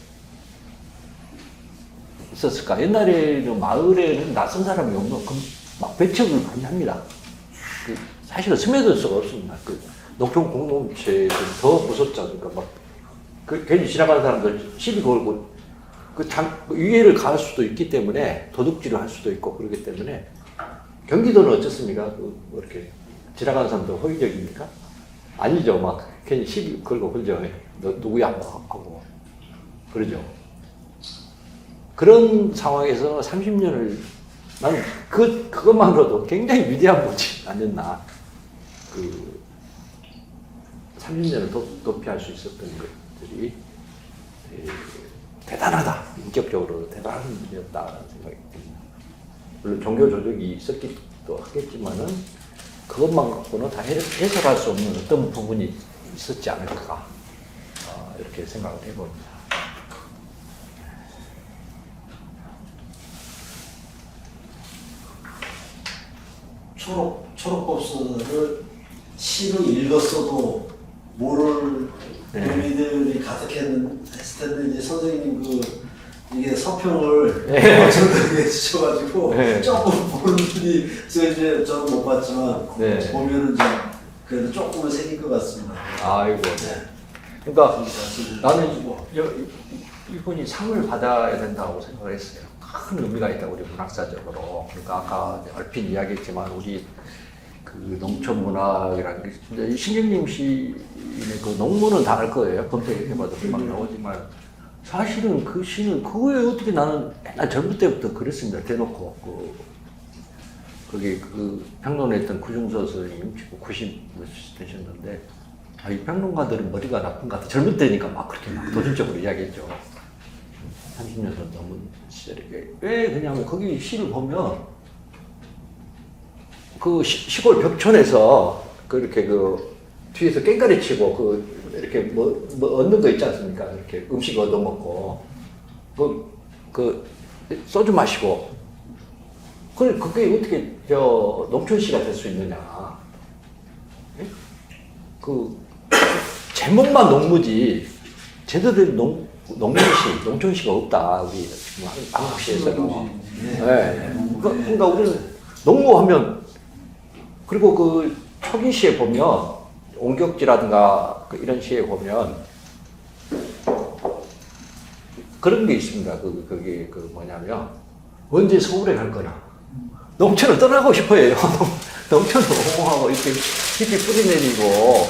있었을까? 옛날에는 마을에는 낯선 사람이 오면 막 배척을 많이 합니다. 사실은 스며들 수가 없습니다. 농촌 공동체는 더 무섭지 않습니까? 괜히 지나가는 사람들 시비 걸고, 위해를 가할 수도 있기 때문에, 도둑질을 할 수도 있고, 그렇기 때문에, 경기도는 어떻습니까? 이렇게 지나가는 사람들 호의적입니까? 아니죠. 막 괜히 시비 걸고 그러죠. 너 누구야? 하고. 그러죠. 그런 상황에서 30년을, 나는 그것만으로도 굉장히 위대한 거지 아니었나. 30년을 도피할 수 있었던 것들이 대단하다. 인격적으로 대단한 일이었다는 생각이 듭니다. 물론 종교 조직이 있었기도 하겠지만은 그것만 갖고는 다 해석할 수 없는 어떤 부분이 있었지 않을까, 이렇게 생각을 해봅니다. 초록법서를 시로 읽었어도 모를 의미들이 가득했을 텐데, 이제 선생님 이게 서평을 엄청나게 해주셔가지고 조금 모르는 분이 이제 저는 못 봤지만 보면은 좀 그래도 조금은 생길 것 같습니다. 아이고. 그러니까 나는 이분이 상을 받아야 된다고 생각을 했어요. 큰 의미가 있다고, 우리 문학사적으로. 그러니까 아까 얼핏 이야기했지만 우리 농촌 문학이라는 게, 신경림 시인의 농문은 다 알 거예요. 검색해봐도 금방 나오지만 사실은 그 시는 그거에 어떻게, 나는 옛날 젊을 때부터 그랬습니다. 대놓고 거기 평론에 했던 구중서 선생님 지금 90 되셨는데, 이 평론가들은 머리가 나쁜 것 같아. 젊을 때니까 막 그렇게 막 도전적으로 이야기했죠. 30년 전 넘은 시절에. 왜 그냥 거기 시를 보면 시골 벽촌에서 그렇게 뒤에서 깽가리 치고 이렇게 뭐 얻는 거 있지 않습니까? 이렇게 음식 얻어 먹고 소주 마시고, 그게 어떻게 농촌시가 될 수 있느냐? 제목만 농무지 제대로 된 농촌시가 없다. 우리 지금 한국시에서는. 그러니까 우리는 농무하면, 그리고 초기시에 보면 옹격지라든가 이런 시에 보면 그런 게 있습니다. 그게 뭐냐면 언제 서울에 갈 거나 농촌을 떠나고 싶어요. 농촌을 옹호하고 이렇게 깊이 뿌리내리고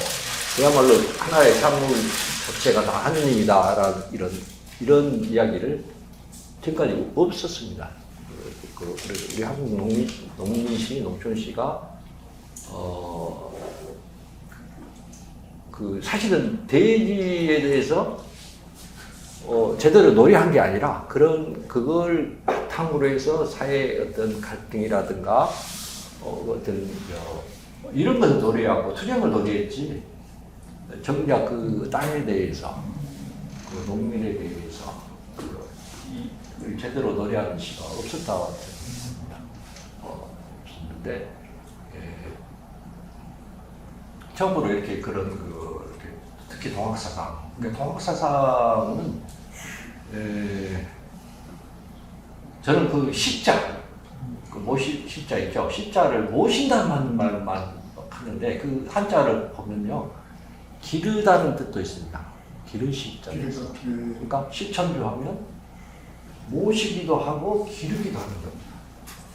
그야말로 하나의 작물 자체가 다 하느님이다라는 이런 이야기를 지금까지 없었습니다. 우리 한국 농민시, 농촌시가 사실은 대지에 대해서 제대로 놀이한 게 아니라 그걸 바탕으로 해서 사회의 어떤 갈등이라든가 이런 것을 놀이하고 투쟁을 놀이했지 정작 그 땅에 대해서 그 농민에 대해서 제대로 놀이하는 시가 없었다고 생각합니다. 없었는데 처음으로 이렇게 이렇게 특히 동학사상. 그러니까 동학사상은 저는 그 시자, 시자 있죠. 시자를 모신다는 말만 하는데 그 한자를 보면요 기르다는 뜻도 있습니다. 기르시자. 그러니까 시천주하면 모시기도 하고 기르기도 하는 겁니다.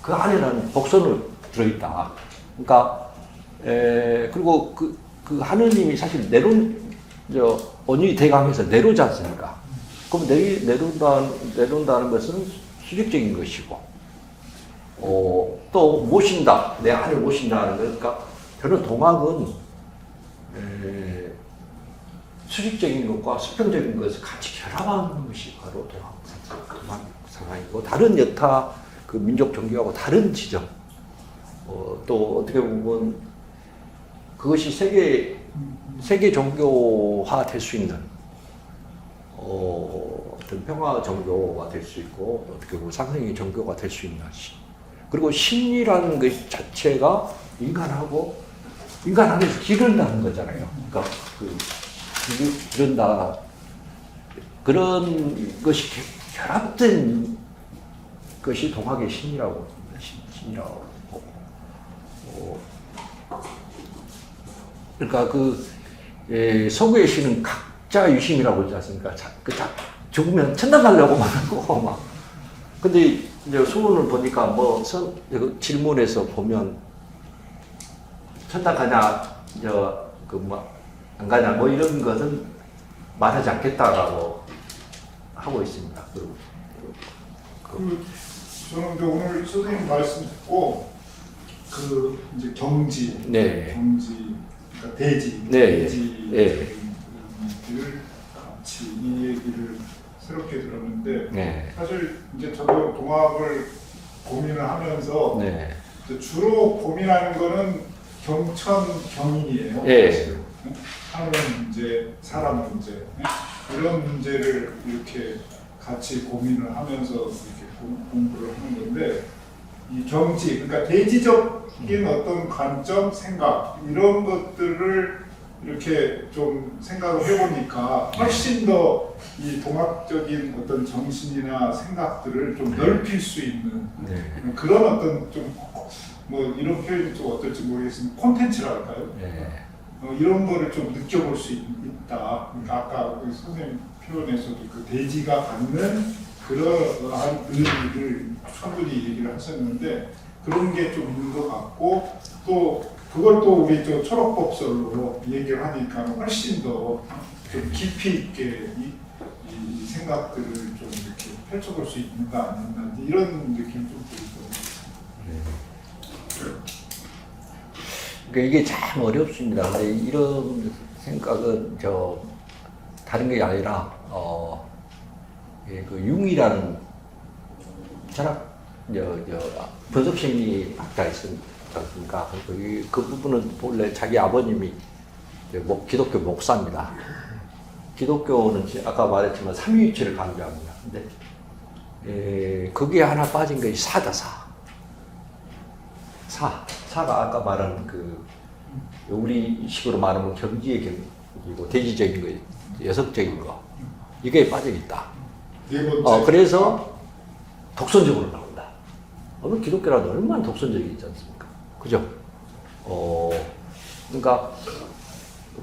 그 안에는 복선을 들어있다. 그러니까 그리고 그 하느님이 사실 언니 대강에서 내려오지 않습니까? 그럼 내려온다는 것은 수직적인 것이고, 또 모신다, 내 안을 모신다는 것. 그러니까 저는 동학은 수직적인 것과 수평적인 것을 같이 결합하는 것이 바로 동학사상이고, 다른 여타 그 민족 종교하고 다른 지점, 또 어떻게 보면 그것이 세계 종교화 될 수 있는 어떤 평화 종교가 될 수 있고 어떻게 보면 상승의 종교가 될 수 있는 그리고 신이라는 것 자체가 인간 안에서 기른다는 거잖아요. 그러니까 기른다 그런 것이 결합된 것이 동학의 신이라고 그러니까 서구의 신은 각자 유심이라고 그러지 않습니까? 죽으면 천당 가려고 말하고 막. 근데 이제 수문을 보니까 질문에서 보면 천당 가냐, 안 가냐, 이런 것은 말하지 않겠다라고 하고 있습니다. 저는 오늘 선생님 말씀 듣고 이제 경지, 그러니까 대지를 같이 이 얘기를 새롭게 들었는데 사실 이제 저도 동학을 고민을 하면서 이제 주로 고민하는 거는 경천 경인이에요. 사실. 하는 문제, 사람 문제 이런 문제를 이렇게 같이 고민을 하면서 이렇게 공부를 하는 건데 이 경지, 그러니까 대지적인 어떤 관점, 생각 이런 것들을 이렇게 좀 생각을 해보니까 훨씬 더 이 동학적인 어떤 정신이나 생각들을 좀 넓힐 수 있는 그런 어떤 좀 이런 표현이 좀 어떨지 모르겠지만 콘텐츠라 할까요? 이런 거를 좀 느껴볼 수 있다. 그러니까 아까 선생님 표현에서도 그 대지가 갖는 그러한 의미를 충분히 얘기를 하셨는데 그런 게 좀 있는 것 같고 또 그걸 또 우리 초록법설로 얘기를 하니까 훨씬 더 좀 깊이 있게 이 생각들을 좀 이렇게 펼쳐볼 수 있는 거 아니었나 이런 느낌 좀 들고요. 그러니까 이게 참 어렵습니다. 근데 이런 생각은 다른 게 아니라 그 융이라는 철학 분석심리 학자 있습니까? 그 부분은 본래 자기 아버님이 기독교 목사입니다. 기독교는 아까 말했지만 삼위일체를 강조합니다. 근데 거기에 하나 빠진 것이 사다. 사가 아까 말한 우리 식으로 말하면 경지의 경이고 대지적인 거, 여성적인 거 이게 빠져 있다. 네 번째. 그래서 독선적으로 나온다. 어느 기독교라도 얼마나 독선적이지 않습니까? 그죠? 그러니까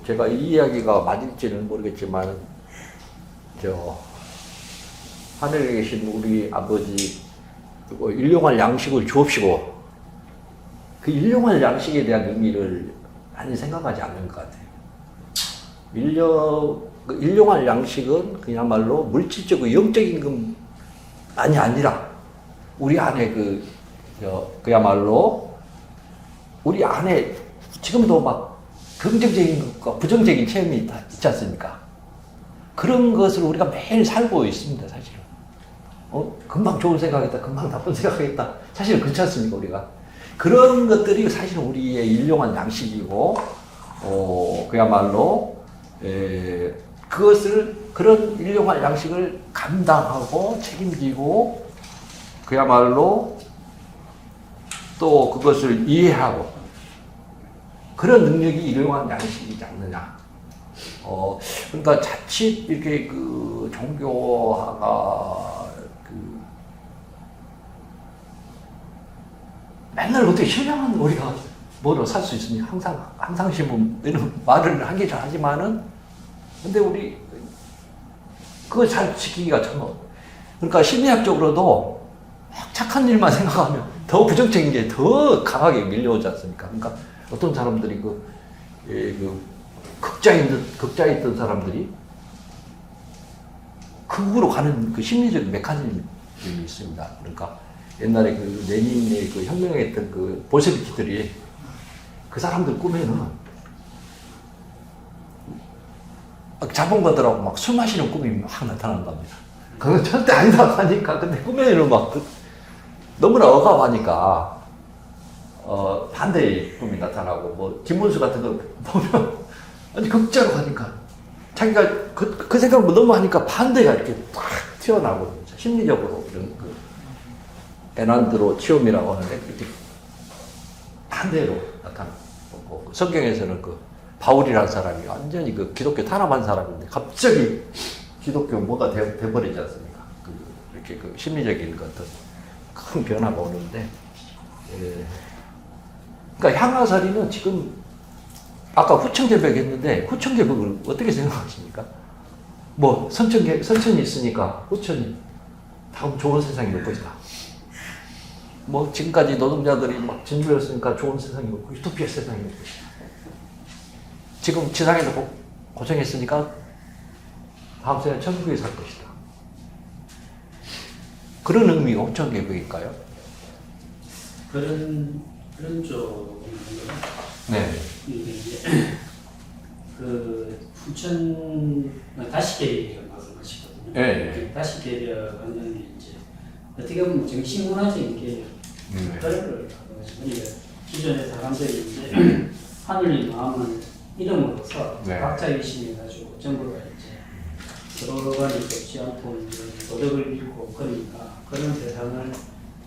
제가 이 이야기가 맞을지는 모르겠지만 저 하늘에 계신 우리 아버지 일용할 양식을 주옵시고 그 일용할 양식에 대한 의미를 많이 생각하지 않는 것 같아요. 일용할 양식은 그야말로 물질적이고 영적인 것만이 아니라 우리 안에 그야말로 우리 안에 지금도 막 긍정적인 것과 부정적인 체험이 있지 않습니까? 그런 것을 우리가 매일 살고 있습니다, 사실은. 금방 좋은 생각했다, 금방 나쁜 생각했다. 사실은 그렇지 않습니까, 우리가? 그런 것들이 사실은 우리의 일용한 양식이고, 그야말로, 그런 일용할 양식을 감당하고 책임지고, 그야말로 또 그것을 이해하고, 그런 능력이 일용한 양식이지 않느냐. 그러니까 자칫 이렇게 그 종교화가 맨날 어떻게 신령한 우리가 뭐로 살 수 있으니 항상 심은 이런 말을 하기 잘하지만은 근데 우리 그걸 잘 지키기가 참 그러니까 심리학적으로도 막 착한 일만 생각하면 더 부정적인 게 더 강하게 밀려오지 않습니까? 그러니까 어떤 사람들이 극자에 있던 사람들이 극으로 가는 그 심리적 메커니즘이 있습니다. 그러니까 옛날에 그 레닌의 그 혁명했던 그 볼셰비키들이 그 사람들 꿈에는 자본가들하고 막 술 마시는 꿈이 막 나타난답니다. 그건 절대 아니다고 하니까 근데 꿈에는 막 너무나 억압하니까 반대의 꿈이 나타나고 뭐 김문수 같은 거 보면 아니 극자로 가니까 자기가 그 생각을 너무 하니까 반대가 이렇게 탁 튀어나오거든요. 심리적으로 이런 그 에난드로치움이라고 하는데 이렇게 반대로 나타나고 성경에서는 그 바울이라는 사람이 완전히 그 기독교 탄압한 사람인데 갑자기 기독교 뭐가 돼버리지 않습니까? 이렇게 그 심리적인 어떤 큰 변화가 오는데 그러니까 향화살이는 지금 아까 후천개벽 했는데 후천개벽을 어떻게 생각하십니까? 뭐 선천이 있으니까 후천이 다음 좋은 세상이 올 것이다. 뭐 지금까지 노동자들이 막 진주였으니까 좋은 세상이 올 것이다. 유토피아 세상이 올 것이다. 지금 지상에서 고생했으니까 다음 세상에 천국에 살 것이다. 그런 의미가 후천개벽일까요? 그런 쪽은 네. 그 후천 다시 개벽이라고 말씀하시거든요. 네. 다시 개벽하는 게 이제 어떻게 보면 정신문화적인 개벽 그런 걸 그러니까 기존의 사람들이 이제 하늘의 마음을 이름으로써 네. 각자 의심해가지고 전부가 이제 서로 간에 겹지 않고 이제 도덕을 잃고 그러니까 그런 세상을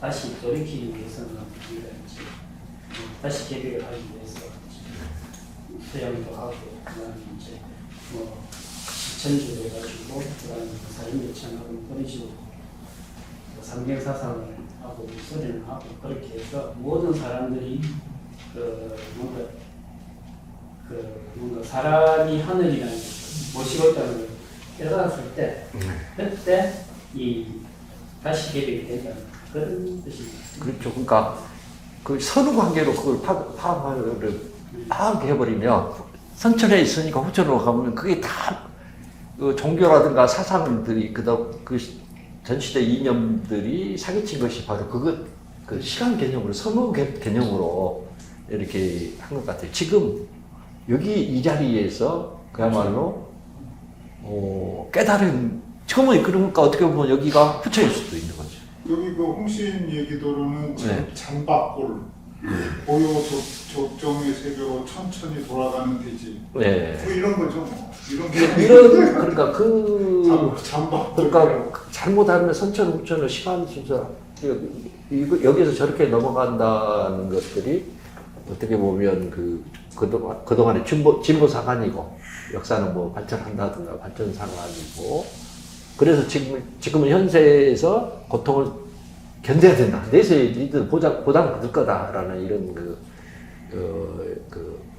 다시 돌이키기 위해서는 우리가 이제 다시 개벽을 하기 위해서 서양도 하고 그다음에 이제 뭐 시천주 해가지고 그다음에 사인요청하고 그런 식으로 삼경사상을 하고 소리를 하고 그렇게 해서 모든 사람들이 뭔가 사람이 하늘이라는 모시고 있다는 걸 깨달았을 때 그때 이 다시 개벽이 된다는 그런 뜻입니다. 그렇죠. 그러니까 그 선후 관계로 그걸 파악해버리면 선천에 있으니까 후천으로 가면 그게 다 그 종교라든가 사상들이 그 전시대 이념들이 사기친 것이 바로 그 시간 개념으로 선후 개념으로 이렇게 한 것 같아요. 지금 여기 이 자리에서 그야말로 깨달은 지금은 그러니까 어떻게 보면 여기가 후천일 수도 있는 거죠. 여기 그 홍신 얘기대로는 네. 잠박골 고요 적정의 세계로 천천히 돌아가는 대지. 네. 뭐 이런 거죠. 뭐. 그러니까 잠박골. 그러니까 잘못하면 선천 후천을 시간 순서 여기서 저렇게 넘어간다는 것들이 어떻게 보면 그동안의 진보 사관이고 역사는 뭐 발전한다든가 발전 사관이고 그래서 지금은 현세에서 고통을 견뎌야 된다. 내세에 니들 보장 받을 거다라는 이런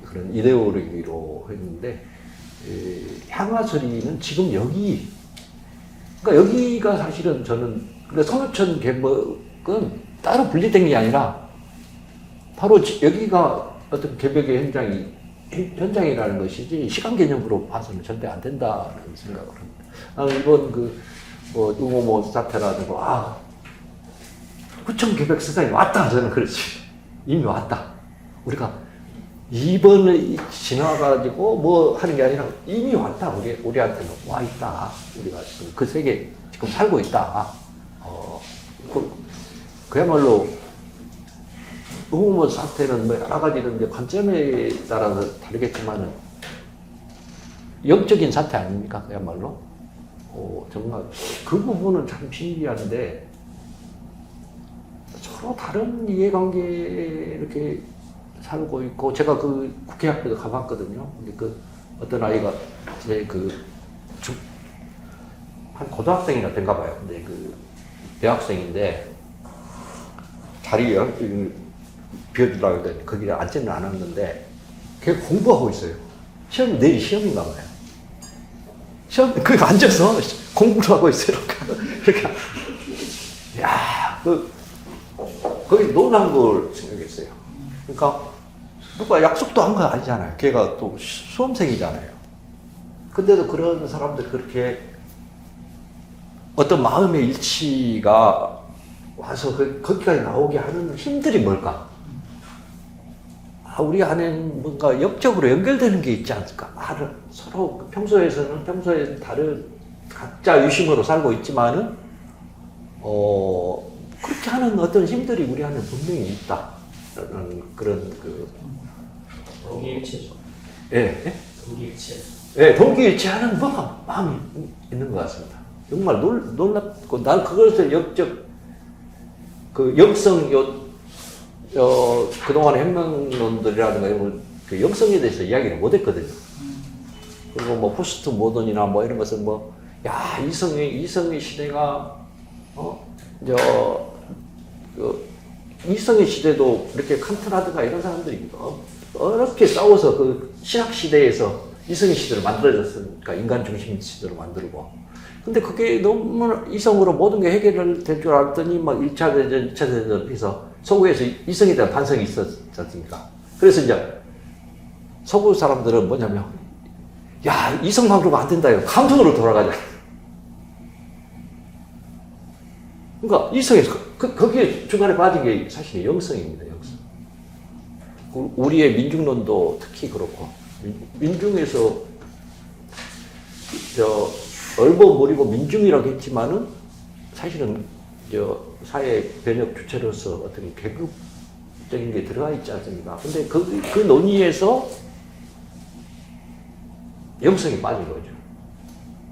그런 이데올로기로 했는데 향화설이는 지금 여기 그러니까 여기가 사실은 저는 그러니까 성유천 개벽은 따로 분리된 게 아니라 바로 여기가 어떤 개벽의 현장이라는 것이지 시간 개념으로 봐서는 절대 안 된다는 생각을 합니다. 이번 뭐 응호모 사태라든가 구청 개벽 수상이 왔다 저는 그렇지 이미 왔다. 우리가 2번을 지나가지고 뭐 하는 게 아니라 이미 왔다. 우리한테는 와 있다. 우리가 지금 그 세계에 지금 살고 있다. 그야말로 응호모 사태는 뭐 여러 가지 이런 관점에 따라서 다르겠지만은 영적인 사태 아닙니까? 그야말로. 정말 그 부분은 참 신기한데 서로 다른 이해관계에 이렇게 살고 있고 제가 그 국회 앞에도 가봤거든요. 그 어떤 아이가 제 한 고등학생이나 된가 봐요. 근데 그 대학생인데 자리 비워주려고 했더니 거기에 앉지는 않았는데 걔 공부하고 있어요. 내일 시험인가 봐요. 거기 앉아서 공부를 하고 있어요. 그러니까 야, 거기 논한 걸 생각했어요. 그러니까 누가 약속도 한 거 아니잖아요. 걔가 또 수험생이잖아요. 근데도 그런 사람들 그렇게 어떤 마음의 일치가 와서 거기까지 나오게 하는 힘들이 뭘까? 우리 안에는 뭔가 역적으로 연결되는 게 있지 않을까? 서로 평소에 다른 각자 유심으로 살고 있지만은 그렇게 하는 어떤 힘들이 우리 안에 분명히 있다라는 그런 동기일체죠. 예, 동기일체. 예, 동기일치하는 뭐가 마음이 있는 것 같습니다. 정말 놀랍고 난 그것을 영성 그동안의 혁명론들이라든가 이런 그 영성에 대해서 이야기를 못 했거든요. 그리고 뭐 포스트 모던이나 뭐 이런 것은 이성의 시대가 이성의 시대도 이렇게 칸트라든가 이런 사람들이 어렵게 싸워서 그 신학 시대에서 이성의 시대를 만들어졌으니까 인간 중심 시대로 만들고. 근데 그게 너무 이성으로 모든 게 해결될 줄 알았더니 막 1차 대전, 2차 대전 해서 서구에서 이성에 대한 반성이 있었지 않습니까? 그래서 이제 서구 사람들은 뭐냐면 이성만 그러면 안 된다. 감성으로 돌아가자. 그러니까 이성에서 거기에 중간에 빠진 게 사실 영성입니다. 영성. 우리의 민중론도 특히 그렇고 민중에서 얼버무리고 민중이라고 했지만은 사실은 사회 변혁 주체로서 어떤 계급적인 게 들어가 있지 않습니까? 근데 그 논의에서 영성이 빠진 거죠.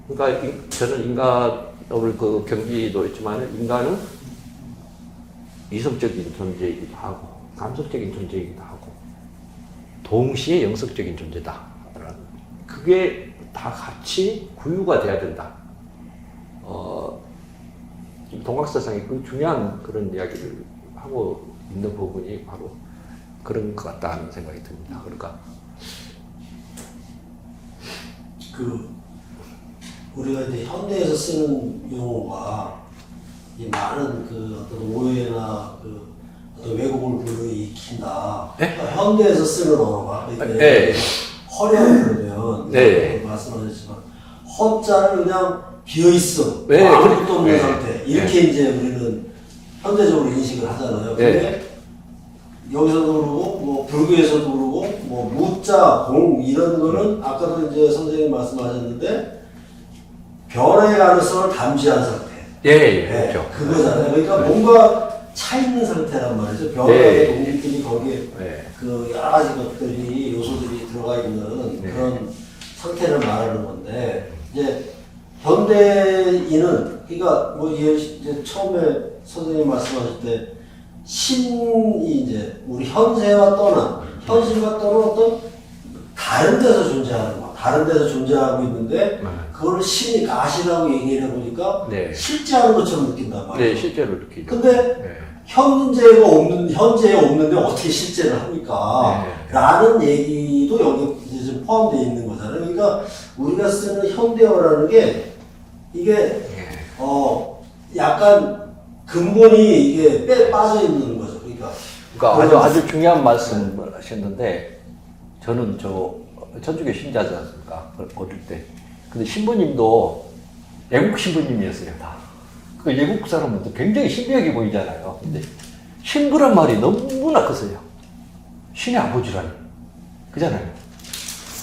그러니까 저는 오늘 그 경기도 있지만 인간은 이성적인 존재이기도 하고 감성적인 존재이기도 하고 동시에 영성적인 존재다. 그게 다 같이 구유가 돼야 된다. 동학사상이 그 중요한 그런 이야기를 하고 있는 부분이 바로 그런 것 같다는 생각이 듭니다. 그러니까 우리가 이제 현대에서 쓰는 용어가 이 많은 어떤 오해나 어떤 왜곡을 불러일으킨다. 그러니까 현대에서 쓰는 언어가 허려하면 말씀하셨지만 허자를 그냥 비어있어 아무것도 없는 상태 이렇게 이제 우리는 현대적으로 인식을 하잖아요. 근데 여기서도 그러고 뭐 불교에서도 그러고 뭐 무자 공 이런 거는 아까도 이제 선생님 말씀하셨는데 변화의 가능성을 감지한 상태. 그렇죠. 그거잖아요. 그러니까 뭔가 차 있는 상태란 말이죠. 변화의 동기들이 거기에 그 여러 가지 것들이 요소들이 들어가 있는 그런 상태를 말하는 건데 이제 현대인은 그러니까 뭐 이제 처음에 선생님 말씀하실 때 신이 이제 우리 현실과 떠난 어떤 다른 데서 존재하는 거, 다른 데서 존재하고 있는데 그걸 신이 가시라고 얘기를 해보니까 네. 실제하는 것처럼 느낀단 말이에요. 네, 실제로 느끼죠. 근데 네. 현재에 없는데 어떻게 실제를 합니까? 네. 라는 얘기도 여기 이제 좀 포함되어 있는 거잖아요. 그러니까 우리가 쓰는 현대어라는 게 이게 네. 약간 근본이 이게 빠져 있는 거죠. 그러니까 아주 중요한 말씀을 하셨는데, 저는 천주교 신자지 않습니까? 어릴 때. 근데 신부님도 애국 신부님이었어요, 다. 그 외국 사람은 굉장히 신비하게 보이잖아요. 근데 신부란 말이 너무나 컸어요. 신의 아버지라니. 그잖아요.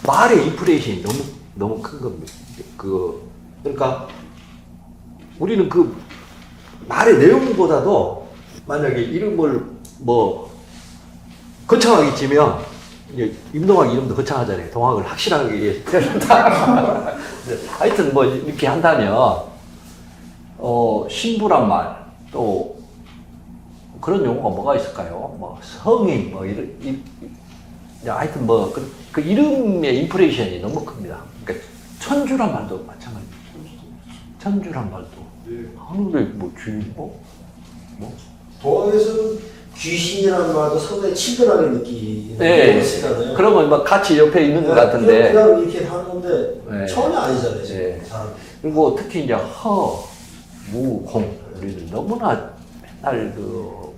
말의 인프레이션이 너무 큰 겁니다. 그러니까 우리는 그 말의 내용보다도 만약에 이름을 거창하게 지면, 임동학 이름도 거창하잖아요. 동학을 확실하게 한다. 하여튼 이렇게 한다면, 신부란 말, 또, 그런 용어가 뭐가 있을까요? 성인, 하여튼 그 이름의 인프레이션이 너무 큽니다. 그러니까, 천주란 말도 마찬가지입니다. 천주란 말도. 하늘에 주인, 동학에서는 귀신이라는 말도 상당히 친근하게 느끼는 네. 것이잖아요. 그러면 같이 옆에 있는 것 같은데. 그냥 이렇게 하는 건데 네. 전혀 아니잖아요. 지금 네. 사람들이. 그리고 특히 이제 무, 공. 우리는 너무나 맨날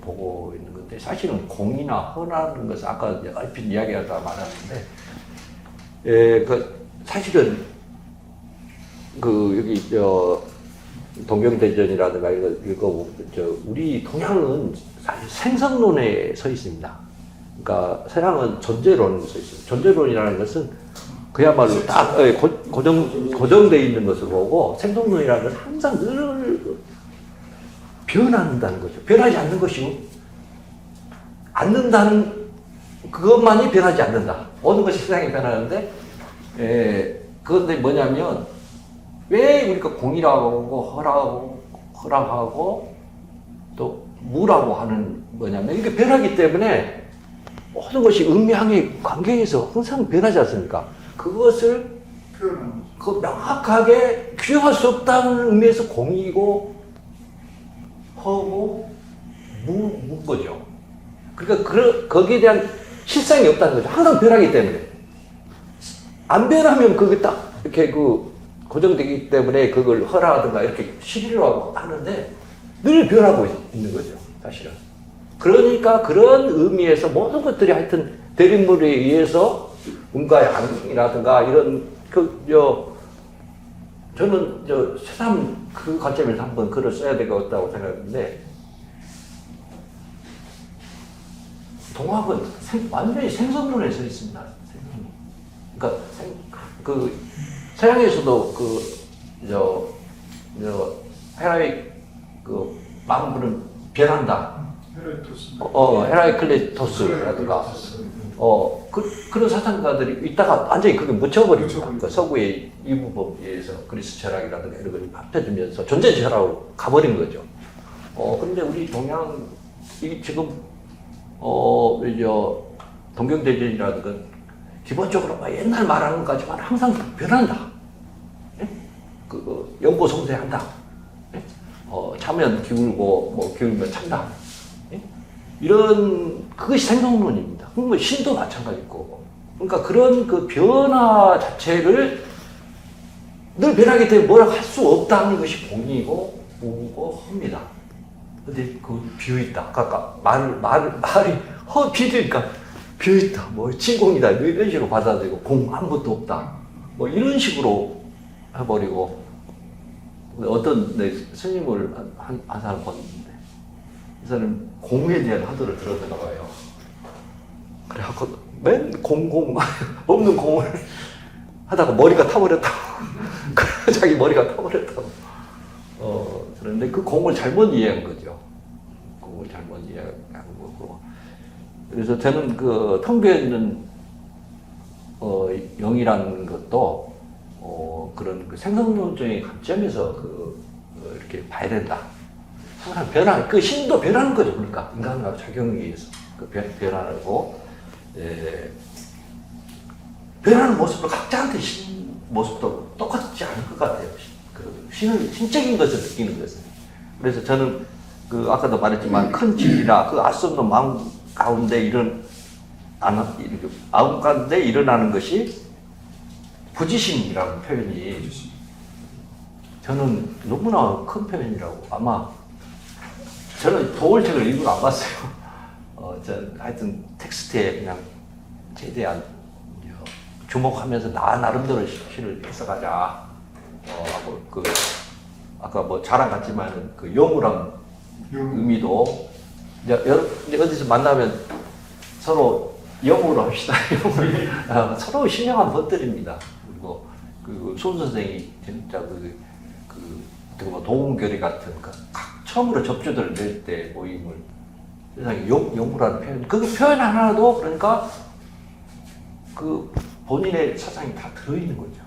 보고 있는 건데, 사실은 공이나 허라는 것은 아까 얼핏 이야기하다 말았는데, 사실은 여기 동경대전이라든가 이거 우리 동양은 사실 생성론에 서 있습니다. 그러니까 서양은 존재론에 서 있습니다. 존재론이라는 것은 그야말로 딱 고정되어 있는 것을 보고, 생성론이라는 것은 항상 늘 변한다는 거죠. 변하지 않는 것이고, 않는다는 그것만이 변하지 않는다. 모든 것이 세상에 변하는데, 그런데 뭐냐면, 왜 우리가 공이라고 하고 허락하고 또 무라고 하는 뭐냐면, 이게 변하기 때문에 모든 것이 음양의 관계에서 항상 변하지 않습니까? 그것을 명확하게 규정할 수 없다는 의미에서 공이고 허고 무인 거죠. 그러니까 거기에 대한 실상이 없다는 거죠. 항상 변하기 때문에. 안 변하면 그게 딱 이렇게 고정되기 때문에 그걸 허라하든가 이렇게 실의로 하는데 늘 변하고 있는 거죠, 사실은. 그러니까 그런 의미에서 모든 것들이 하여튼 대립물에 의해서 음과 양이라든가 이런 저는 새삼 그 관점에서 한번 글을 써야 되겠다고 생각했는데, 동학은 완전히 생성론에 서 있습니다. 그러니까 서양에서도 헤라이 망부는 변한다. 헤라이클레토스라든가 그런 사상가들이 있다가 완전히 그게 묻혀버립니다. 그 서구의 이부법에 의해서 그리스 철학이라든가 이런 걸 합쳐주면서 존재 철학으로 가버린 거죠. 그런데 우리 동양 지금 동경대전이라든가 기본적으로 옛날 말하는 것까지만 항상 변한다. 예? 연고 성세한다. 예? 차면 기울고 기울면 찬다. 예? 이런 그것이 생성론입니다. 그러면 신도 마찬가지고. 그러니까 그런 그 변화 자체를 늘 변하기 때문에 뭐라고 할 수 없다는 것이 공이고 무고 허입니다. 근데 비어있다. 아까 말이 비니까 비어있다. 진공이다. 이런 식으로 받아들이고 공 아무것도 없다. 이런 식으로 해버리고. 어떤 스님을 한 사람 봤는데, 이 사람 공에 대한 화두를 들었나 봐요. 그래갖고 맨 없는 공을 하다가 머리가 타버렸다고. 자기 머리가 타버렸다고. 그런데 그 공을 잘못 이해한 거죠. 공을 잘못 이해한 거고. 그래서 저는 통교에 있는 영이라는 것도 그런 생성론적인 관점에서 이렇게 봐야 된다. 항상 변화, 신도 변하는 거죠. 그러니까 인간과 작용에 의해서 변화하고, 변하는 모습을 각자한테 모습도 똑같지 않을 것 같아요. 그 신적인 것을 느끼는 것은. 그래서 저는 그 아까도 말했지만 큰 진리나 그 알 수 없는 마음 가운데 마음 가운데 일어나는 것이 부지심이라는 표현이 저는 너무나 큰 표현이라고. 아마 저는 도울책을 일부러 안 봤어요. 전 하여튼 텍스트에 그냥 최대한 주목하면서 나 나름대로 시를 해석하자. 하고 그 아까 뭐 자랑 같지만 그 영우랑 의미도 이제 어디서 만나면 서로 영어로 합시다. 서로 신령한 것들입니다. 그리고 그 손 선생이 진짜 뭐 도움교리 같은 처음으로 접주들 낼 때 모임을 세상에 영구라는 표현, 그 표현 하나도 그러니까 그 본인의 사상이 다 들어있는 거죠.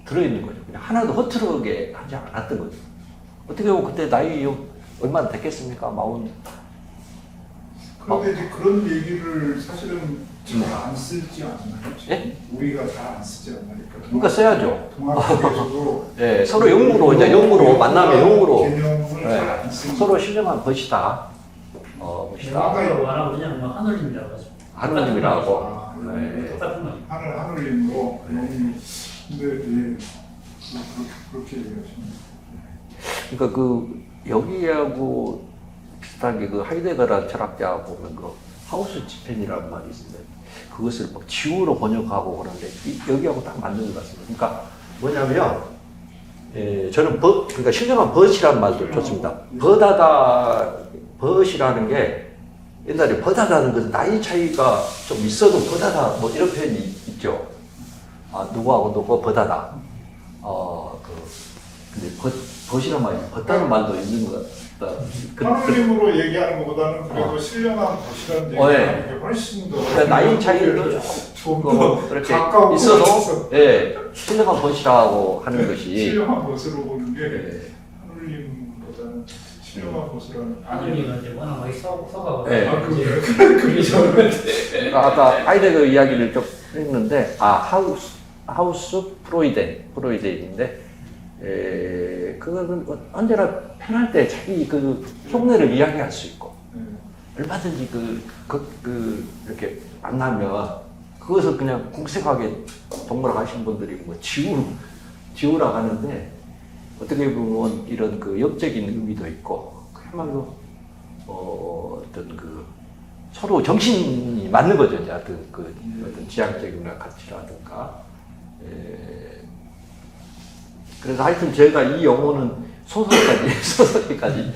들어있는 거죠. 그냥 하나도 허투루하게 하지 않았던 거죠. 어떻게 보면 그때 나이 얼마나 됐겠습니까? 그런데 이제 그런 얘기를 사실은 잘 안 쓰지 않나요? 예? 우리가 잘 안 쓰지 않나요? 그러니까 써야죠. 동학에서도 네, 서로 영으로 이제 영으로 만나면 영으로 개념을 네, 잘 안 쓰는 서로 신령한 것이다. 것이다. 아까로 말하면 그냥 뭐 하늘님이라고 하죠. 하느님이라고. 아, 네. 똑같은 말. 하늘님으로 근데 예, 그렇게 얘기하시네요. 그러니까 그 여기하고 비슷하게 그 하이데거라는 철학자 보면 그 하우스 집행이라는 말이 있는데 그것을 막 지우로 번역하고 그러는데 여기하고 딱 맞는 것 같습니다. 그러니까 뭐냐면 저는 그러니까 신령한 벗이라는 말도 좋습니다. 벗이라는 게 옛날에 벗하다는 것은 나이 차이가 좀 있어도 벗하다 뭐 이런 표현이 있죠. 아 누구하고 누구 벗하다. 근데 벗이란 말이 벗다는 말도 있는 것 같다. 하느님으로 얘기하는 것보다는 그래도 신령한 벗이라는 얘기하는 게 훨씬 더 그러니까 나이 차이도 좀더 그렇게 가까운 있어도 신령한 벗이라고 하는 것이 신령한 벗으로 보는 게 예. 하느님보다는 신령한 벗이라는 하늘님은 이제 워낙 많이 써가고. 네. 그게 좋은 것 같아. 아까 하이데거 이야기를 좀 했는데 하우스 프로이덴인데 그거는 언제나 편할 때 자기 그 속내를 이야기할 수 있고 얼마든지 이렇게 만나면 그것을 그냥 궁색하게 동물하신 분들이 뭐 지우라 하는데 어떻게 보면 이런 그 영적인 의미도 있고 그야말로 어떤 그 서로 정신이 맞는 거죠. 이제 어떤 지향적인 가치라든가. 그래서 하여튼 제가 이 영혼은 소설까지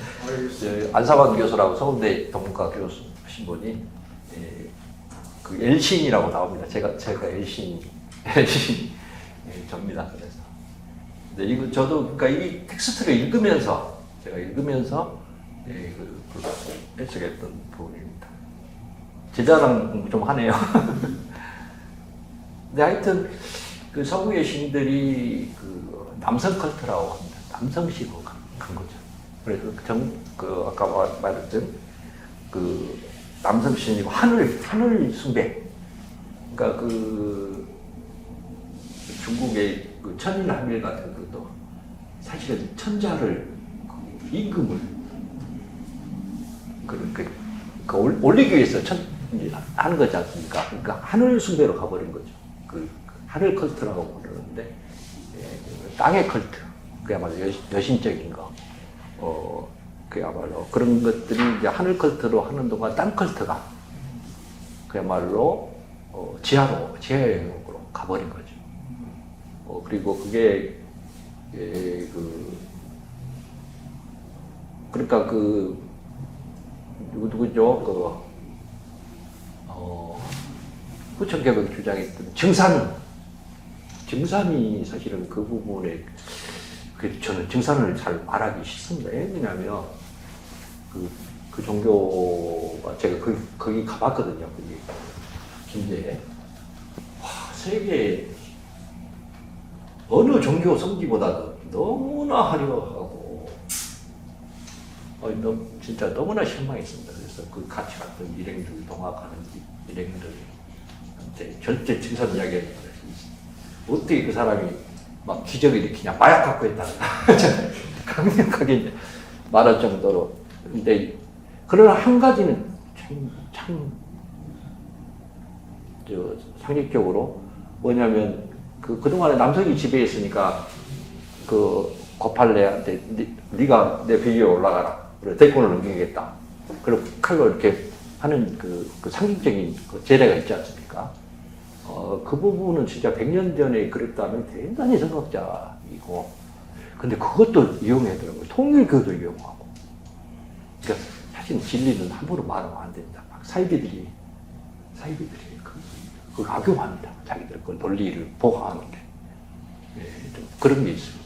안사관 교수라고 서울대 동문과 교수신 분이 그 엘신이라고 나옵니다. 제가 엘신 접니다. 그래서 근데 이거 저도 그러니까 이 텍스트를 읽으면서 제가 해석했던 부분입니다. 제자랑 좀 하네요. 근데 하여튼 그 서구의 신들이 그 남성 컬트라고 합니다. 남성식으로 간 거죠. 그래서 아까 말했던 그 남성 신이고 하늘 숭배. 그러니까 그 중국의 그 천일하밀 같은 것도 사실은 천자를 임금을 올리기 위해서 하는 거지 않습니까? 그러니까 하늘 숭배로 가버린 거죠. 그 하늘 컬트라고 부르는데 땅의 컬트, 그야말로 여신적인 거, 그야말로 그런 것들이 이제 하늘 컬트로 하는 동안 땅 컬트가 그야말로 지하의 영역으로 가버린 거죠. 그리고 그게 그러니까 누구죠? 후천개벽 주장했던 증산이 사실은 그 부분에 저는 증산을 잘 말하기 싫습니다. 왜냐하면 그 종교가 제가 거기 가봤거든요. 거기 김제에. 세계 어느 종교 성지보다도 너무나 화려하고 진짜 너무나 실망했습니다. 그래서 그 같이 갔던 일행들 동학하는 일행들한테 절대 증산 이야기하지 말았습니다. 어떻게 그 사람이 막 기적을 일으키냐, 마약 갖고 있다. 강력하게 이제 말할 정도로. 근데, 그러나 한 가지는 상식적으로 뭐냐면, 그동안에 남성이 지배했으니까, 고팔레한테, 네가 내 비위에 올라가라. 그래, 대권을 넘기겠다. 그리고 칼로 이렇게 하는 그 상징적인 제례가 있지 않습니까? 그 부분은 진짜 100년 전에 그랬다면 대단히 성각자이고, 근데 그것도 이용하더라고요. 통일교도 이용하고. 그러니까 사실 진리는 함부로 말하면 안 된다. 막 사이비들이 그걸 악용합니다. 자기들 그 논리를 보호하는데. 좀 그런 게 있습니다.